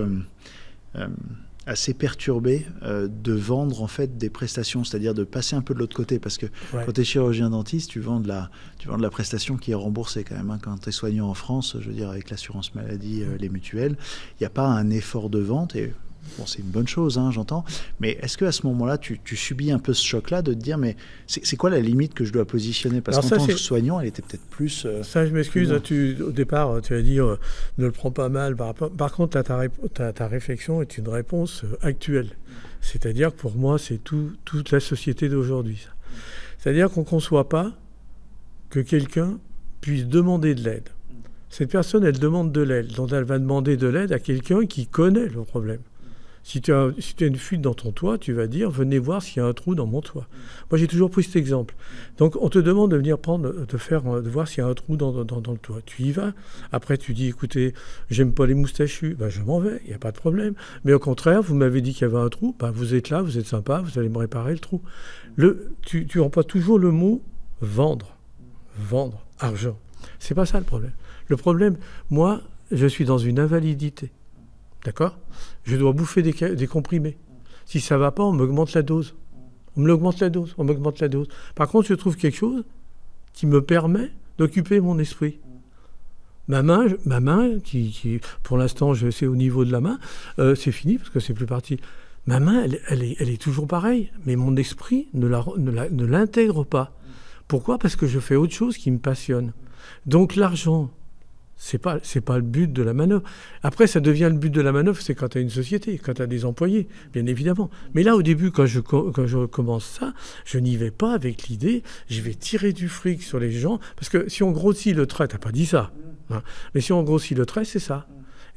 assez perturbé de vendre en fait des prestations, c'est-à-dire de passer un peu de l'autre côté, parce que quand tu es chirurgien dentiste, tu vends de la prestation qui est remboursée quand même. Quand tu es soignant en France, je veux dire avec l'assurance maladie, les mutuelles, il n'y a pas un effort de vente et bon, c'est une bonne chose, j'entends. Mais est-ce qu'à ce moment-là, tu subis un peu ce choc-là de te dire, mais c'est quoi la limite que je dois positionner? Parce qu'en tant que soignant, elle était peut-être plus... ça, je m'excuse. Au départ, tu as dit, ne le prends pas mal. Par contre, ta réflexion est une réponse actuelle. C'est-à-dire que pour moi, c'est toute la société d'aujourd'hui. Ça. C'est-à-dire qu'on ne conçoit pas que quelqu'un puisse demander de l'aide. Cette personne, elle demande de l'aide. Donc, elle va demander de l'aide à quelqu'un qui connaît le problème. Si tu as une fuite dans ton toit, tu vas dire « Venez voir s'il y a un trou dans mon toit ». Moi, j'ai toujours pris cet exemple. Donc, on te demande de venir de voir s'il y a un trou dans le toit. Tu y vas. Après, tu dis « Écoutez, j'aime pas les moustachus. » Je m'en vais, il n'y a pas de problème. Mais au contraire, vous m'avez dit qu'il y avait un trou. Vous êtes là, vous êtes sympa, vous allez me réparer le trou. Tu emploies toujours le mot « vendre ». Vendre, argent. C'est pas ça le problème. Le problème, moi, je suis dans une invalidité. D'accord ? Je dois bouffer des comprimés. Si ça ne va pas, on m'augmente la dose. On m'augmente la dose. Par contre, je trouve quelque chose qui me permet d'occuper mon esprit. Ma main qui pour l'instant, c'est au niveau de la main, c'est fini parce que c'est plus parti. Ma main, elle est toujours pareille, mais mon esprit ne l'intègre pas. Pourquoi ? Parce que je fais autre chose qui me passionne. Donc l'argent, c'est pas le but de la manœuvre. Après, ça devient le but de la manœuvre, c'est quand tu as une société, quand tu as des employés, bien évidemment. Mais là, au début, quand je commence ça, je n'y vais pas avec l'idée, je vais tirer du fric sur les gens, parce que si on grossit le trait, t'as pas dit ça, mais si on grossit le trait, c'est ça.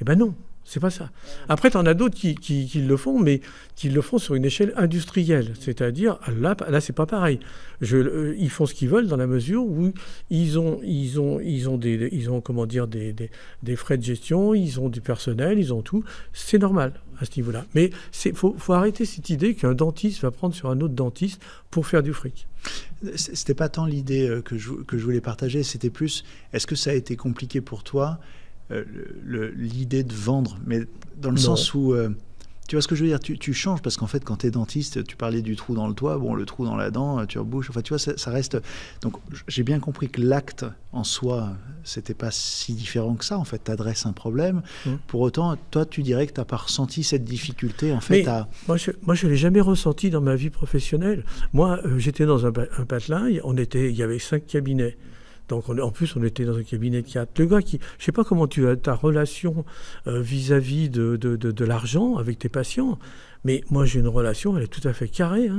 Eh ben non. C'est pas ça. Après, tu en as d'autres qui le font, mais qui le font sur une échelle industrielle. C'est-à-dire, là c'est pas pareil. Ils font ce qu'ils veulent dans la mesure où ils ont des frais de gestion, ils ont du personnel, ils ont tout. C'est normal à ce niveau-là. Mais faut arrêter cette idée qu'un dentiste va prendre sur un autre dentiste pour faire du fric. C'était pas tant l'idée que je voulais partager, c'était plus, est-ce que ça a été compliqué pour toi l'idée de vendre, mais dans le sens où tu vois ce que je veux dire, tu changes, parce qu'en fait quand tu es dentiste, tu parlais du trou dans le toit, le trou dans la dent, tu rebouches, enfin tu vois, ça reste, donc j'ai bien compris que l'acte en soi c'était pas si différent que ça, en fait tu adresses un problème, pour autant toi tu dirais que tu n'as pas ressenti cette difficulté en fait Moi je l'ai jamais ressenti dans ma vie professionnelle. Moi j'étais dans un patelin, il y avait 5 cabinets. Donc en plus, on était dans un cabinet de 4. Le gars je ne sais pas comment tu as ta relation vis-à-vis de l'argent avec tes patients, mais moi j'ai une relation, elle est tout à fait carrée.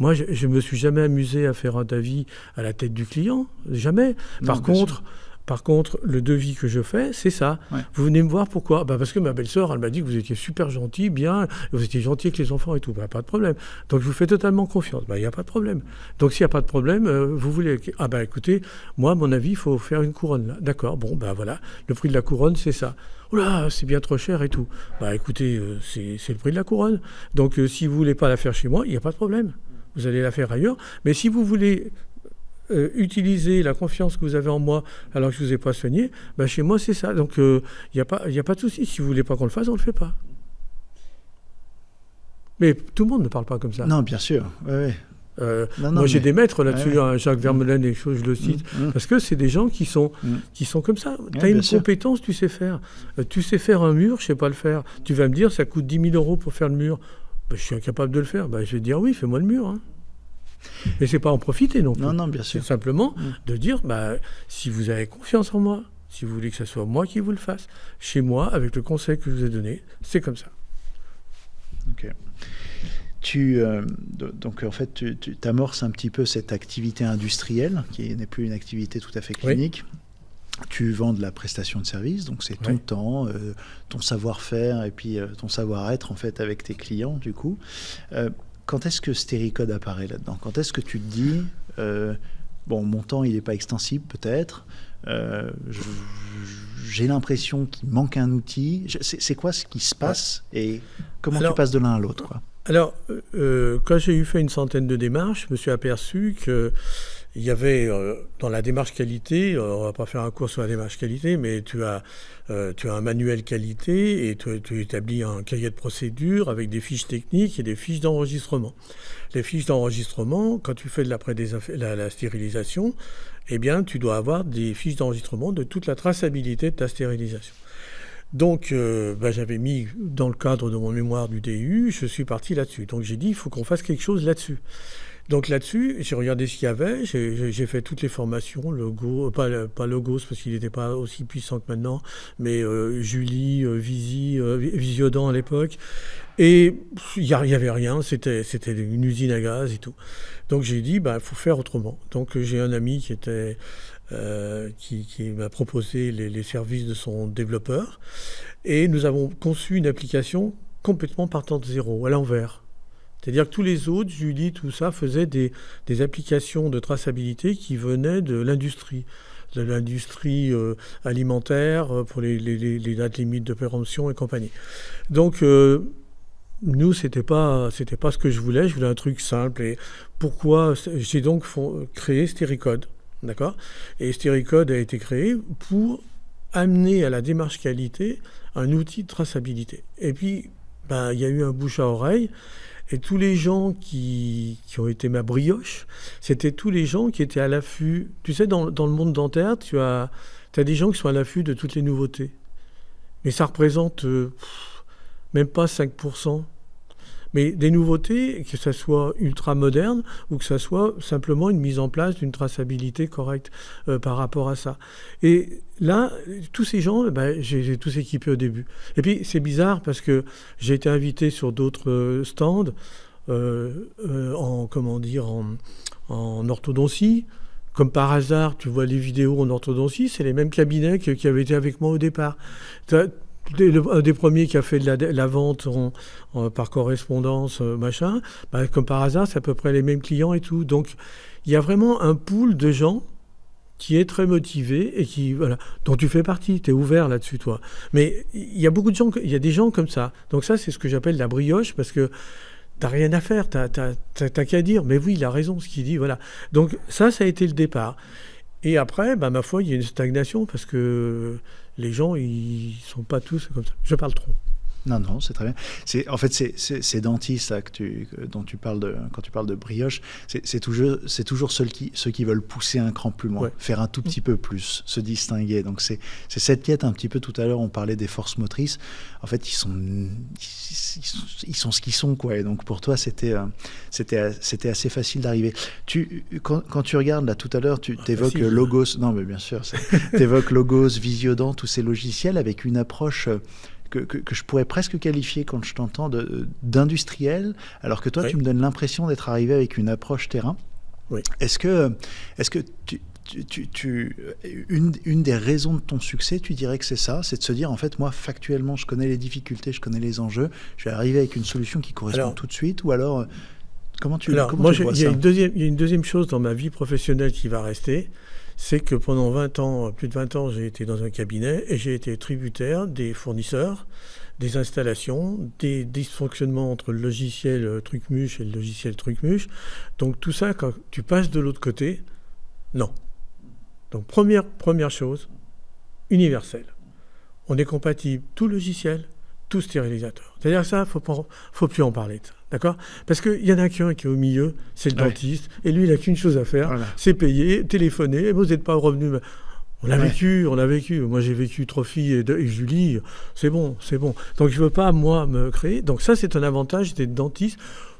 Moi, je me suis jamais amusé à faire un devis à la tête du client, jamais. Par contre, Par contre, le devis que je fais, c'est ça. Ouais. Vous venez me voir, pourquoi ? Parce que ma belle-sœur, elle m'a dit que vous étiez super gentil, bien, vous étiez gentil avec les enfants et tout. Pas de problème. Donc, je vous fais totalement confiance. Il n'y a pas de problème. Donc, s'il n'y a pas de problème, vous voulez... écoutez, moi, à mon avis, il faut faire une couronne, là. D'accord, bon, voilà. Le prix de la couronne, c'est ça. Oh là, c'est bien trop cher et tout. Écoutez, c'est le prix de la couronne. Donc, si vous ne voulez pas la faire chez moi, il n'y a pas de problème. Vous allez la faire ailleurs. Mais si vous voulez... utiliser la confiance que vous avez en moi alors que je ne vous ai pas soigné, chez moi c'est ça. Donc il n'y a pas de souci. Si vous ne voulez pas qu'on le fasse, on ne le fait pas. Mais tout le monde ne parle pas comme ça. Non, bien sûr. Ouais. Moi j'ai des maîtres là-dessus, Jacques Vermeulen et choses, je le cite, parce que c'est des gens qui sont comme ça. Tu as une compétence, tu sais faire. Tu sais faire un mur, je ne sais pas le faire. Tu vas me dire, ça coûte 10 000 € pour faire le mur. Je suis incapable de le faire. Je vais te dire, oui, fais-moi le mur. Mais c'est pas en profiter non plus. Non, bien sûr. C'est simplement de dire, si vous avez confiance en moi, si vous voulez que ce soit moi qui vous le fasse, chez moi, avec le conseil que je vous ai donné, c'est comme ça. Ok. Donc en fait, tu amorces un petit peu cette activité industrielle, qui n'est plus une activité tout à fait clinique. Oui. Tu vends de la prestation de service, donc c'est ton temps, ton savoir-faire et puis ton savoir-être en fait avec tes clients du coup. Quand est-ce que Stéricode apparaît là-dedans ? Quand est-ce que tu te dis, mon temps, il n'est pas extensible peut-être, j'ai l'impression qu'il manque un outil. C'est quoi ce qui se passe et comment tu passes de l'un à l'autre, quoi ? Alors, quand j'ai fait une centaine de démarches, je me suis aperçu qu'il y avait dans la démarche qualité, on ne va pas faire un cours sur la démarche qualité, mais tu as un manuel qualité et tu établis un cahier de procédure avec des fiches techniques et des fiches d'enregistrement. Les fiches d'enregistrement, quand tu fais de la stérilisation, eh bien, tu dois avoir des fiches d'enregistrement de toute la traçabilité de ta stérilisation. Donc, j'avais mis dans le cadre de mon mémoire du DU, je suis parti là-dessus. Donc, j'ai dit, il faut qu'on fasse quelque chose là-dessus. Donc là-dessus, j'ai regardé ce qu'il y avait, j'ai fait toutes les formations, pas Logos parce qu'il n'était pas aussi puissant que maintenant, mais Julie, Visiodent à l'époque, et il n'y avait rien, c'était une usine à gaz et tout. Donc j'ai dit, il faut faire autrement. Donc j'ai un ami qui m'a proposé les services de son développeur, et nous avons conçu une application complètement partant de zéro, à l'envers. C'est-à-dire que tous les autres, Julie, tout ça, faisaient des applications de traçabilité qui venaient de l'industrie alimentaire pour les dates limites de péremption et compagnie. Donc, nous, c'était pas ce que je voulais un truc simple. Et pourquoi j'ai donc créé Stéricode, d'accord ? Et Stéricode a été créé pour amener à la démarche qualité un outil de traçabilité. Et puis, il y a eu un bouche à oreille. Et tous les gens qui ont été ma brioche, c'était tous les gens qui étaient à l'affût. Tu sais, dans le monde dentaire, tu as des gens qui sont à l'affût de toutes les nouveautés. Mais ça représente même pas 5%. Mais des nouveautés, que ça soit ultra moderne ou que ça soit simplement une mise en place d'une traçabilité correcte par rapport à ça. Et là, tous ces gens, j'ai tous équipés au début. Et puis, c'est bizarre parce que j'ai été invité sur d'autres stands en orthodontie. Comme par hasard, tu vois les vidéos en orthodontie, c'est les mêmes cabinets qui avaient été avec moi au départ. Un des premiers qui a fait de la vente par correspondance, comme par hasard, c'est à peu près les mêmes clients et tout. Donc, il y a vraiment un pool de gens qui est très motivé et dont tu fais partie. Tu es ouvert là-dessus, toi. Mais il y a beaucoup de gens, il y a des gens comme ça. Donc ça, c'est ce que j'appelle la brioche, parce que t'as rien à faire, t'as qu'à dire. Mais oui, il a raison, ce qu'il dit, voilà. Donc ça a été le départ. Et après, ma foi, il y a une stagnation, parce que les gens, ils sont pas tous comme ça. Je parle trop. Non, c'est très bien. En fait, ces dentistes là, dont tu parles quand tu parles de brioche, c'est toujours ceux qui veulent pousser un cran plus loin, faire un tout petit peu plus, se distinguer. Donc c'est cette quête un petit peu. Tout à l'heure, on parlait des forces motrices. En fait, ils sont ce qu'ils sont, quoi. Et donc pour toi, c'était assez facile d'arriver. Quand tu regardes là tout à l'heure, tu évoques Logos. Non, mais bien sûr, tu évoques Logos, Visiodent, tous ces logiciels avec une approche que je pourrais presque qualifier, quand je t'entends, d'industriel, alors que toi, tu me donnes l'impression d'être arrivé avec une approche terrain. Oui. Est-ce que une des raisons de ton succès, tu dirais que c'est ça, c'est de se dire, en fait, moi, factuellement, je connais les difficultés, je connais les enjeux, je vais arriver avec une solution qui correspond tout de suite, ou alors, comment tu vois ça? Il y a une deuxième chose dans ma vie professionnelle qui va rester, c'est que pendant 20 ans, plus de 20 ans, j'ai été dans un cabinet et j'ai été tributaire des fournisseurs, des installations, des dysfonctionnements entre le logiciel Trucmuche et le logiciel Trucmuche. Donc tout ça, quand tu passes de l'autre côté, non. Donc première chose, universelle. On est compatible tout logiciel, tout stérilisateur. C'est-à-dire que ça, faut plus en parler de ça. D'accord ? Parce qu'il y en a qu'un qui est au milieu, c'est le dentiste, et lui, il n'a qu'une chose à faire, c'est payer, téléphoner, vous n'êtes pas revenu. On a vécu. Moi, j'ai vécu Trophy et Julie. C'est bon. Donc, je ne veux pas, moi, me créer. Donc, ça, c'est un avantage d'être dentiste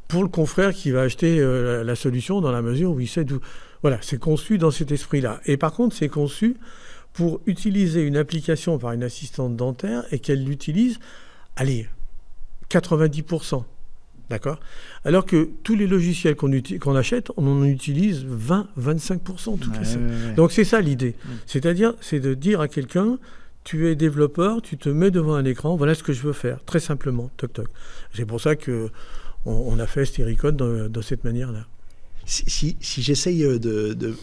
pour le confrère qui va acheter la solution dans la mesure où il sait d'où. Voilà, c'est conçu dans cet esprit-là. Et par contre, c'est conçu pour utiliser une application par une assistante dentaire et qu'elle l'utilise, 90%. D'accord ? Alors que tous les logiciels qu'on achète, on en utilise 20-25% tout cassé. Donc c'est ça l'idée. C'est-à-dire, c'est de dire à quelqu'un, tu es développeur, tu te mets devant un écran, voilà ce que je veux faire, très simplement, toc toc. C'est pour ça qu'on a fait Stéricode de cette manière-là. Si j'essaye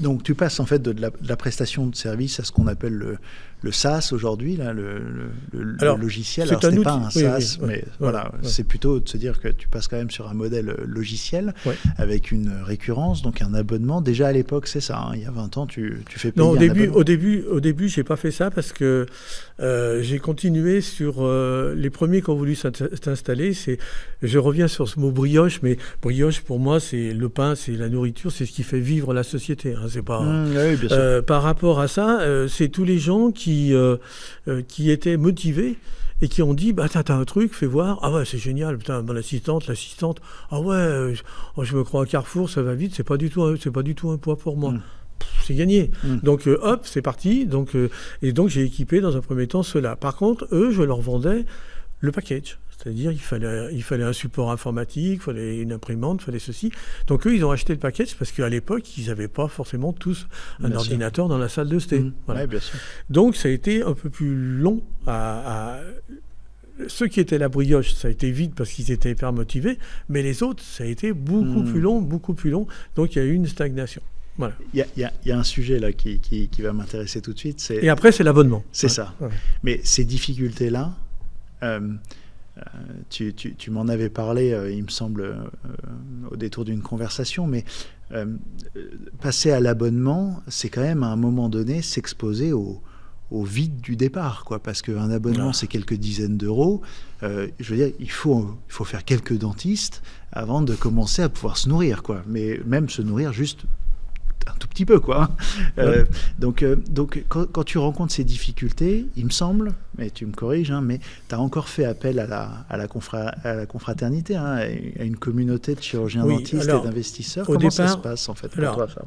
donc tu passes en fait de la prestation de service à ce qu'on appelle le SaaS aujourd'hui, là, le logiciel. Alors, ce n'est pas un SaaS, mais voilà, c'est plutôt de se dire que tu passes quand même sur un modèle logiciel avec une récurrence, donc un abonnement. Déjà à l'époque, c'est ça. Il y a 20 ans, tu fais payer un abonnement. Au début, j'ai pas fait ça parce que j'ai continué sur les premiers qui ont voulu s'installer. Je reviens sur ce mot brioche, mais brioche pour moi, c'est le pain, c'est la nourriture, c'est ce qui fait vivre la société. Hein, c'est pas. Oui, bien sûr. Par rapport à ça, c'est tous les gens qui étaient motivés et qui ont dit t'as un truc, fais voir. Ah ouais, c'est génial, putain, l'assistante, ah ouais, je me crois à Carrefour, ça va vite, c'est pas du tout un poids pour moi. C'est gagné. Donc hop, c'est parti. Et donc j'ai équipé dans un premier temps ceux-là. Par contre, eux, je leur vendais le package. C'est-à-dire il fallait un support informatique, il fallait une imprimante, il fallait ceci. Donc eux, ils ont acheté le package parce qu'à l'époque, ils n'avaient pas forcément tous un ordinateur dans la salle de sté. Voilà. Ouais, bien sûr. Donc ça a été un peu plus long Ceux qui étaient la brioche, ça a été vite parce qu'ils étaient hyper motivés, mais les autres, ça a été beaucoup plus long. Donc il y a eu une stagnation. Voilà. Il y a un sujet là qui va m'intéresser tout de suite. Et après, c'est l'abonnement. C'est ça. Ouais. Mais ces difficultés-là, tu m'en avais parlé, il me semble, au détour d'une conversation, mais passer à l'abonnement, c'est quand même à un moment donné s'exposer au vide du départ, quoi, parce qu'un abonnement, c'est quelques dizaines d'euros. Je veux dire, il faut faire quelques dentistes avant de commencer à pouvoir se nourrir, quoi. Mais même se nourrir juste un tout petit peu, quoi. Donc quand tu rencontres ces difficultés, il me semble, mais tu me corriges, hein, mais tu as encore fait appel à la confraternité, hein, à une communauté de chirurgiens dentistes et d'investisseurs. Comment ça se passe, en fait, pour toi, ça ?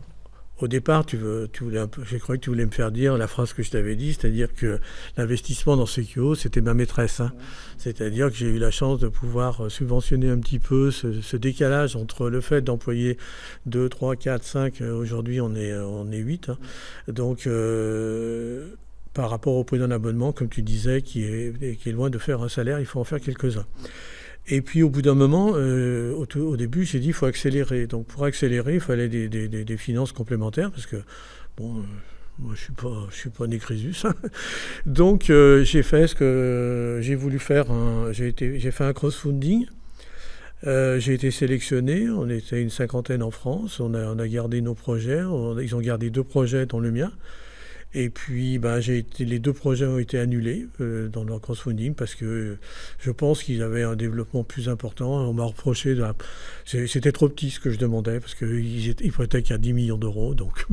Au départ, je croyais que tu voulais me faire dire la phrase que je t'avais dit, c'est-à-dire que l'investissement dans CQO, c'était ma maîtresse. Hein. C'est-à-dire que j'ai eu la chance de pouvoir subventionner un petit peu ce décalage entre le fait d'employer 2, 3, 4, 5, aujourd'hui on est 8. Hein. Donc, par rapport au prix d'un abonnement, comme tu disais, qui est loin de faire un salaire, il faut en faire quelques-uns. Et puis au bout d'un moment, au début, j'ai dit il faut accélérer. Donc pour accélérer, il fallait des finances complémentaires parce que moi je suis pas Nécrésus. Donc j'ai fait ce que j'ai voulu faire. J'ai fait un crowdfunding. J'ai été sélectionné. On était une 50aine en France. On a gardé nos projets. Ils ont gardé 2 projets dont le mien. Et puis, les 2 projets ont été annulés dans leur crowdfunding parce que je pense qu'ils avaient un développement plus important. On m'a reproché c'était trop petit ce que je demandais parce qu'ils prêtaient qu'à 10 millions d'euros, donc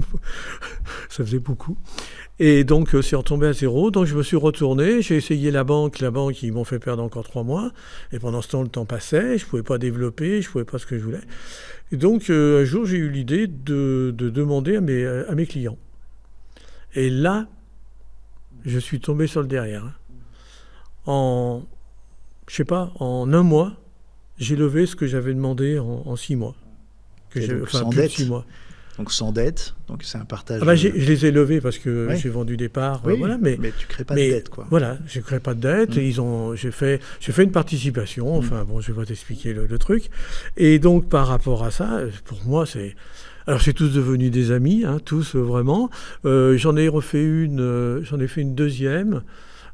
ça faisait beaucoup. Et donc, c'est retombé à 0. Donc, je me suis retourné. J'ai essayé la banque, ils m'ont fait perdre encore 3 mois. Et pendant ce temps, le temps passait. Je ne pouvais pas développer, je ne pouvais pas ce que je voulais. Et donc, un jour, j'ai eu l'idée de demander à mes clients. Et là, je suis tombé sur le derrière. En un mois, j'ai levé ce que j'avais demandé en 6 mois. Plus de 6 mois. donc sans dette, donc c'est un partage. Je les ai levés parce que j'ai vendu des parts, voilà, mais tu crées pas de dette, quoi. Voilà, je crée pas de dette. J'ai fait une participation. Enfin bon, je vais pas t'expliquer le truc. Et donc par rapport à ça, pour moi c'est. Alors c'est tous devenus des amis, tous vraiment. J'en ai fait une deuxième,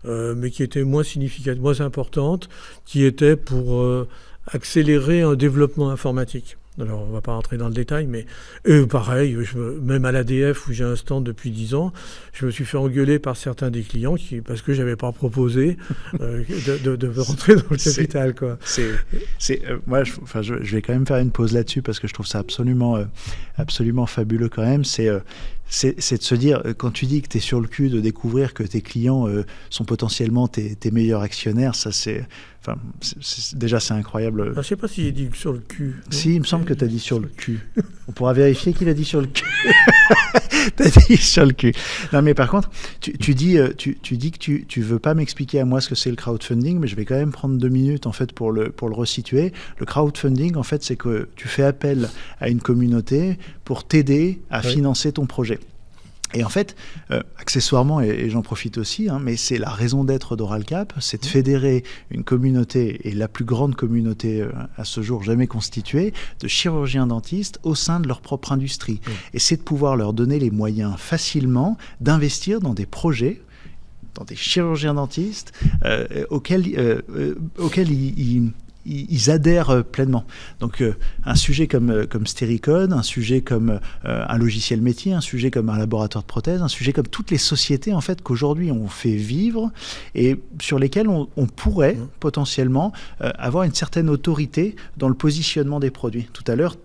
mais qui était moins significative, moins importante, qui était pour accélérer un développement informatique. Alors, on ne va pas rentrer dans le détail, mais pareil, même à l'ADF, où j'ai un stand depuis 10 ans, je me suis fait engueuler par certains des clients parce que je n'avais pas proposé de rentrer dans le capital, quoi. Moi, je vais quand même faire une pause là-dessus, parce que je trouve ça absolument fabuleux quand même. C'est de se dire, quand tu dis que tu es sur le cul, de découvrir que tes clients sont potentiellement tes meilleurs actionnaires, ça déjà c'est incroyable. Je ne sais pas s'il a dit sur le cul. Si, il me semble que tu as dit sur le cul. On pourra vérifier qu'il a dit sur le cul. Tu as dit sur le cul. Non, mais par contre, tu dis que tu veux pas m'expliquer à moi ce que c'est le crowdfunding, mais je vais quand même prendre 2 minutes en fait pour le resituer. Le crowdfunding, en fait, c'est que tu fais appel à une communauté pour t'aider à financer ton projet. Et en fait, accessoirement, et j'en profite aussi, mais c'est la raison d'être d'Oralcap, c'est de fédérer une communauté, et la plus grande communauté à ce jour jamais constituée, de chirurgiens dentistes au sein de leur propre industrie. Et c'est de pouvoir leur donner les moyens facilement d'investir dans des projets, dans des chirurgiens dentistes auxquels ils adhèrent pleinement. Donc un sujet comme Stéricode, un sujet comme un logiciel métier, un sujet comme un laboratoire de prothèses, un sujet comme toutes les sociétés en fait qu'aujourd'hui on fait vivre et sur lesquelles on pourrait potentiellement avoir une certaine autorité dans le positionnement des produits. Tout à l'heure,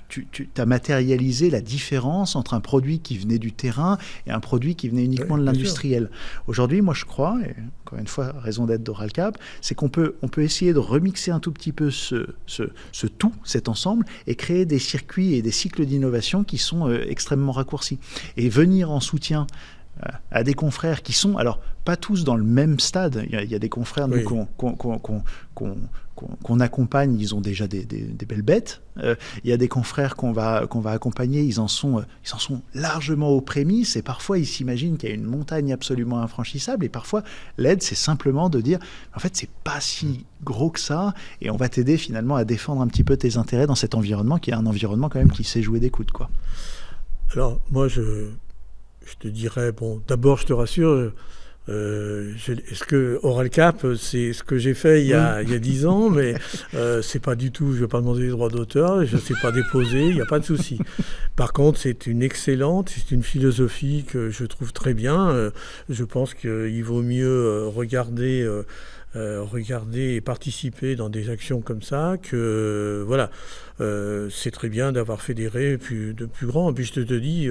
tu as matérialisé la différence entre un produit qui venait du terrain et un produit qui venait uniquement de l'industriel. Aujourd'hui, moi je crois, et encore une fois, raison d'être d'Oralcap, c'est qu'on peut essayer de remixer un tout petit peu cet ensemble et créer des circuits et des cycles d'innovation qui sont extrêmement raccourcis. Et venir en soutien à des confrères qui sont, alors pas tous dans le même stade, il y a des confrères nous, qu'on accompagne, ils ont déjà des belles bêtes, il y a des confrères qu'on va accompagner, ils en sont largement aux prémices et parfois ils s'imaginent qu'il y a une montagne absolument infranchissable et parfois l'aide c'est simplement de dire en fait c'est pas si gros que ça et on va t'aider finalement à défendre un petit peu tes intérêts dans cet environnement qui est un environnement quand même qui sait jouer des coudes, quoi. Alors moi je te dirais, bon, d'abord, je te rassure, est-ce que Oralcap, c'est ce que j'ai fait il y a 10 ans, mais c'est pas du tout, je vais pas demander les droits d'auteur, je sais pas déposer, il n'y a pas de souci. Par contre, c'est une philosophie que je trouve très bien. Je pense qu'il vaut mieux regarder et participer dans des actions comme ça que voilà. C'est très bien d'avoir fédéré de plus grand. Et puis je te dis,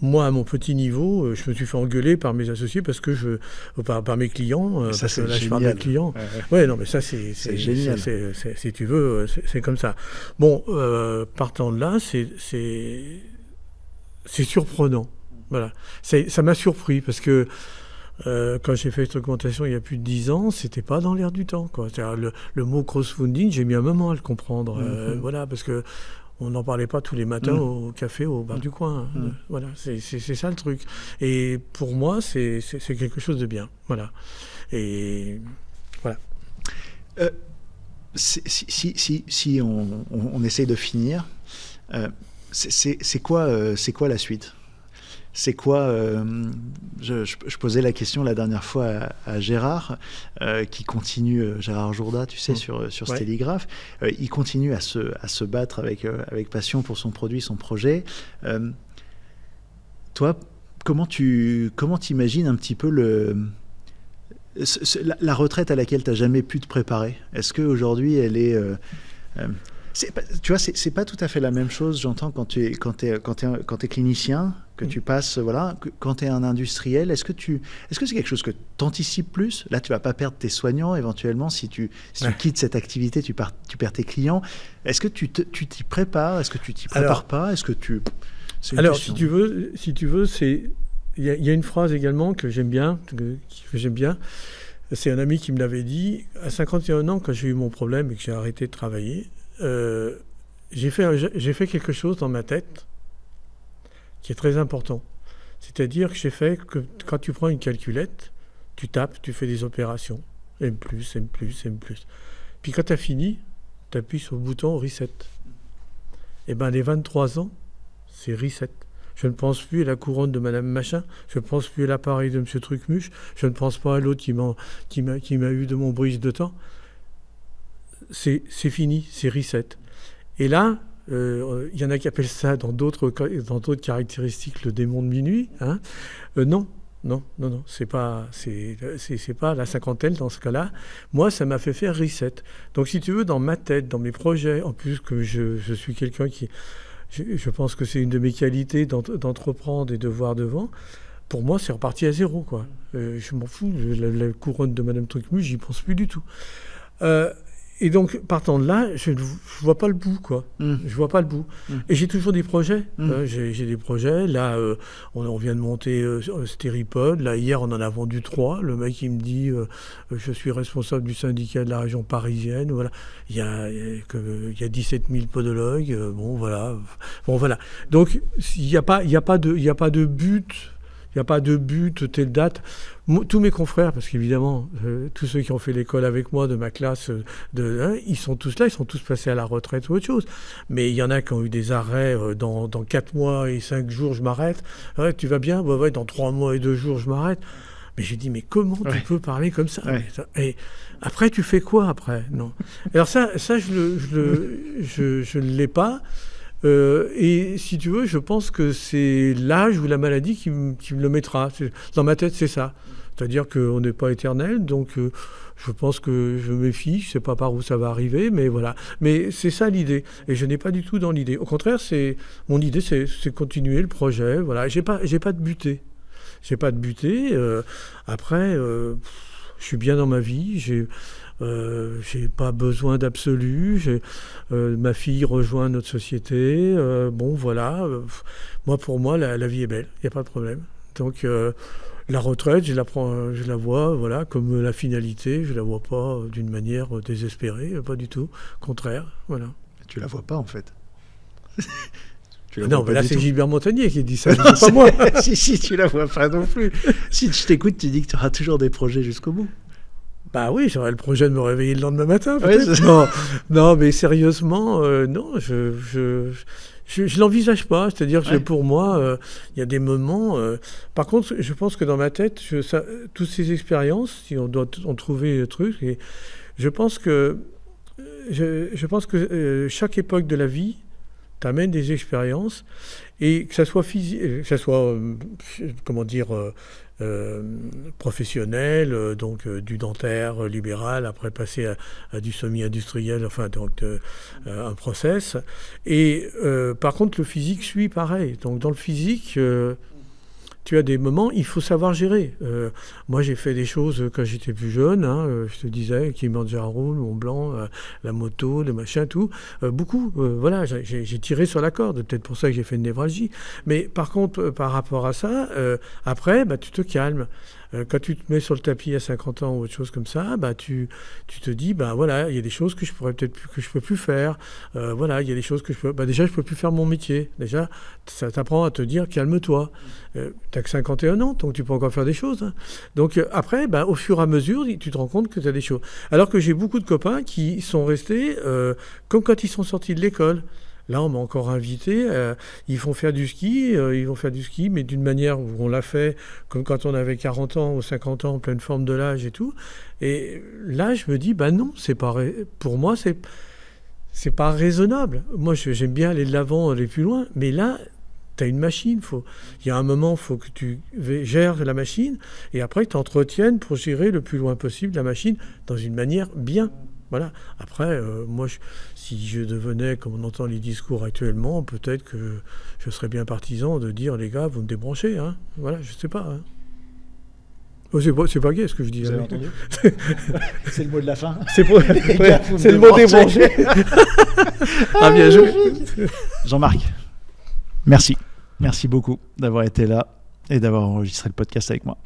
moi à mon petit niveau, je me suis fait engueuler par mes associés parce que par mes clients. Ça, parce que là, génial. je parle des clients. Ouais, non, mais ça c'est génial. Si tu veux, c'est comme ça. Bon, partant de là, c'est surprenant. Voilà, ça m'a surpris parce que. Quand j'ai fait cette augmentation il y a plus de 10 ans, c'était pas dans l'air du temps, quoi. C'est-à-dire, le mot crowdfunding, j'ai mis un moment à le comprendre. Voilà, parce que on n'en parlait pas tous les matins au café, au bar du coin. Voilà, c'est ça le truc. Et pour moi, c'est quelque chose de bien. Voilà. Et voilà. Si on essaye de finir, c'est quoi la suite ? C'est quoi je posais la question la dernière fois à Gérard, qui continue, Gérard Jourda, tu sais, sur Stéligraphe. Il continue à se battre avec passion pour son produit, son projet. Toi, comment t'imagines un petit peu la retraite à laquelle tu n'as jamais pu te préparer ? Est-ce qu'aujourd'hui, elle est... tu vois, c'est pas tout à fait la même chose, j'entends, quand tu es clinicien, que tu passes, voilà, quand tu es un industriel. Est-ce que c'est quelque chose que tu anticipes plus ? Là, tu vas pas perdre tes soignants, éventuellement, si tu quittes cette activité, tu perds tes clients. Est-ce que tu t'y prépares ? Est-ce que tu t'y prépares pas ? Est-ce que tu... Alors, si tu veux, il y a une phrase également que j'aime bien, c'est un ami qui me l'avait dit, à 51 ans, quand j'ai eu mon problème et que j'ai arrêté de travailler, j'ai fait quelque chose dans ma tête qui est très important. C'est-à-dire que j'ai fait que quand tu prends une calculette, tu tapes, tu fais des opérations. M+, M+, M+. Puis quand tu as fini, tu appuies sur le bouton reset. Et bien, les 23 ans, c'est reset. Je ne pense plus à la couronne de Madame Machin, je ne pense plus à l'appareil de Monsieur Trucmuche, je ne pense pas à l'autre qui m'a eu de mon brise de temps. C'est fini, c'est reset. Et là, il y en a qui appellent ça dans d'autres caractéristiques le démon de minuit. Hein. Non, c'est pas la cinquantaine dans ce cas-là. Moi, ça m'a fait faire reset. Donc, si tu veux, dans ma tête, dans mes projets, en plus que je suis quelqu'un qui... Je pense que c'est une de mes qualités d'entreprendre et de voir devant. Pour moi, c'est reparti à zéro, quoi. Je m'en fous. La couronne de Madame Trucmuche, j'y pense plus du tout. Et donc, partant de là, je ne vois pas le bout, quoi. Je vois pas le bout. Et j'ai toujours des projets. J'ai des projets. Là, on vient de monter Stéripod. Là, hier, on en a vendu 3. Le mec, il me dit je suis responsable du syndicat de la région parisienne. Voilà. Il y a 17 000 podologues. Bon, voilà. Donc, il n'y a pas de but. Il n'y a pas de but, telle date. Tous mes confrères, parce qu'évidemment, tous ceux qui ont fait l'école avec moi, de ma classe, ils sont tous là, ils sont tous passés à la retraite ou autre chose. Mais il y en a qui ont eu des arrêts dans 4 mois et 5 jours, je m'arrête. Ouais, tu vas bien ? Ouais, dans 3 mois et 2 jours, je m'arrête. Mais j'ai dit, mais comment tu peux parler comme ça ? Et après, tu fais quoi après ? Non. Alors ça je ne l'ai pas. Et si tu veux, je pense que c'est l'âge ou la maladie qui me le mettra. Dans ma tête, c'est ça. C'est-à-dire qu'on n'est pas éternel, donc je pense que je me méfie. Je ne sais pas par où ça va arriver, mais voilà. Mais c'est ça l'idée. Et je n'ai pas du tout dans l'idée. Au contraire, mon idée, c'est continuer le projet. Voilà. J'ai pas de butée. J'ai pas de butée. Après, je suis bien dans ma vie. J'ai pas besoin d'absolu. Ma fille rejoint notre société. Bon, voilà. Pour moi, la vie est belle. Il n'y a pas de problème. Donc, la retraite, je la vois, voilà, comme la finalité. Je la vois pas d'une manière désespérée, pas du tout. Contraire, voilà. Tu la vois pas, en fait. Non, mais là, c'est Gilbert Montagnier qui dit ça, c'est pas moi. si, tu la vois pas non plus. Si je t'écoute, tu dis que tu auras toujours des projets jusqu'au bout. Bah oui, j'aurais le projet de me réveiller le lendemain matin, peut-être. Non, mais sérieusement, non, je l'envisage pas. C'est-à-dire que pour moi, il y a des moments... par contre, je pense que dans ma tête, toutes ces expériences, si on doit en trouver le truc, et je pense que chaque époque de la vie t'amène des expériences, et que ça soit physique, que ça soit, professionnel, donc du dentaire libéral, après passer à du semi-industriel, enfin donc un process. Et par contre, le physique suit pareil. Donc dans le physique, tu as des moments, il faut savoir gérer. Moi, j'ai fait des choses quand j'étais plus jeune, je te disais, Kilimanjaro, Mont Blanc, la moto, le machin, tout. Beaucoup, voilà, j'ai tiré sur la corde. Peut-être pour ça que j'ai fait une névralgie. Mais par contre, par rapport à ça, après, tu te calmes. Quand tu te mets sur le tapis à 50 ans ou autre chose comme ça, tu te dis, voilà, il y a des choses que je pourrais peut-être que je peux plus faire. Voilà, il y a des choses que je peux... déjà, je peux plus faire mon métier. Déjà, ça t'apprend à te dire, calme-toi. T'as que 51 ans, donc tu peux encore faire des choses. Hein. Donc après, au fur et à mesure, tu te rends compte que tu as des choses. Alors que j'ai beaucoup de copains qui sont restés comme quand ils sont sortis de l'école. Là, on m'a encore invité. Ils vont faire du ski, mais d'une manière où on l'a fait comme quand on avait 40 ans ou 50 ans, en pleine forme de l'âge et tout. Et là, je me dis, non, pour moi, c'est pas raisonnable. Moi, j'aime bien aller de l'avant, aller plus loin, mais là, tu as une machine. Il y a un moment, il faut que tu gères la machine, et après, tu t'entretiennes pour gérer le plus loin possible la machine dans une manière bien. Voilà. Après, moi, si je devenais, comme on entend les discours actuellement, peut-être que je serais bien partisan de dire, les gars, vous me débranchez. Hein. Voilà, je sais pas. Hein. Oh, c'est pas gai ce que je dis. Vous avez entendu ? C'est le mot de la fin. C'est le mot débranché. Ah, bien joué. Jean-Marc, merci. Merci beaucoup d'avoir été là et d'avoir enregistré le podcast avec moi.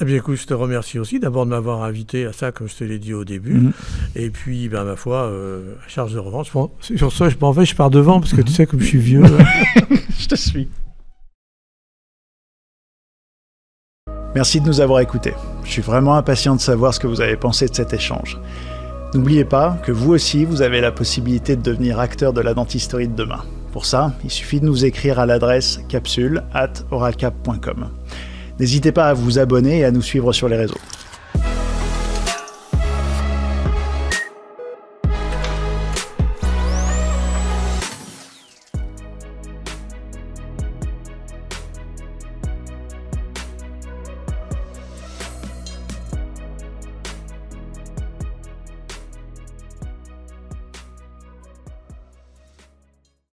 Eh bien, écoute, je te remercie aussi d'abord de m'avoir invité à ça, comme je te l'ai dit au début. Et puis, ma foi, à charge de revanche. Sur ça, je pars devant, parce que tu sais, comme je suis vieux. Je te suis. Merci de nous avoir écoutés. Je suis vraiment impatient de savoir ce que vous avez pensé de cet échange. N'oubliez pas que vous aussi, vous avez la possibilité de devenir acteur de la dentisterie de demain. Pour ça, il suffit de nous écrire à l'adresse capsule@oralcap.com. N'hésitez pas à vous abonner et à nous suivre sur les réseaux.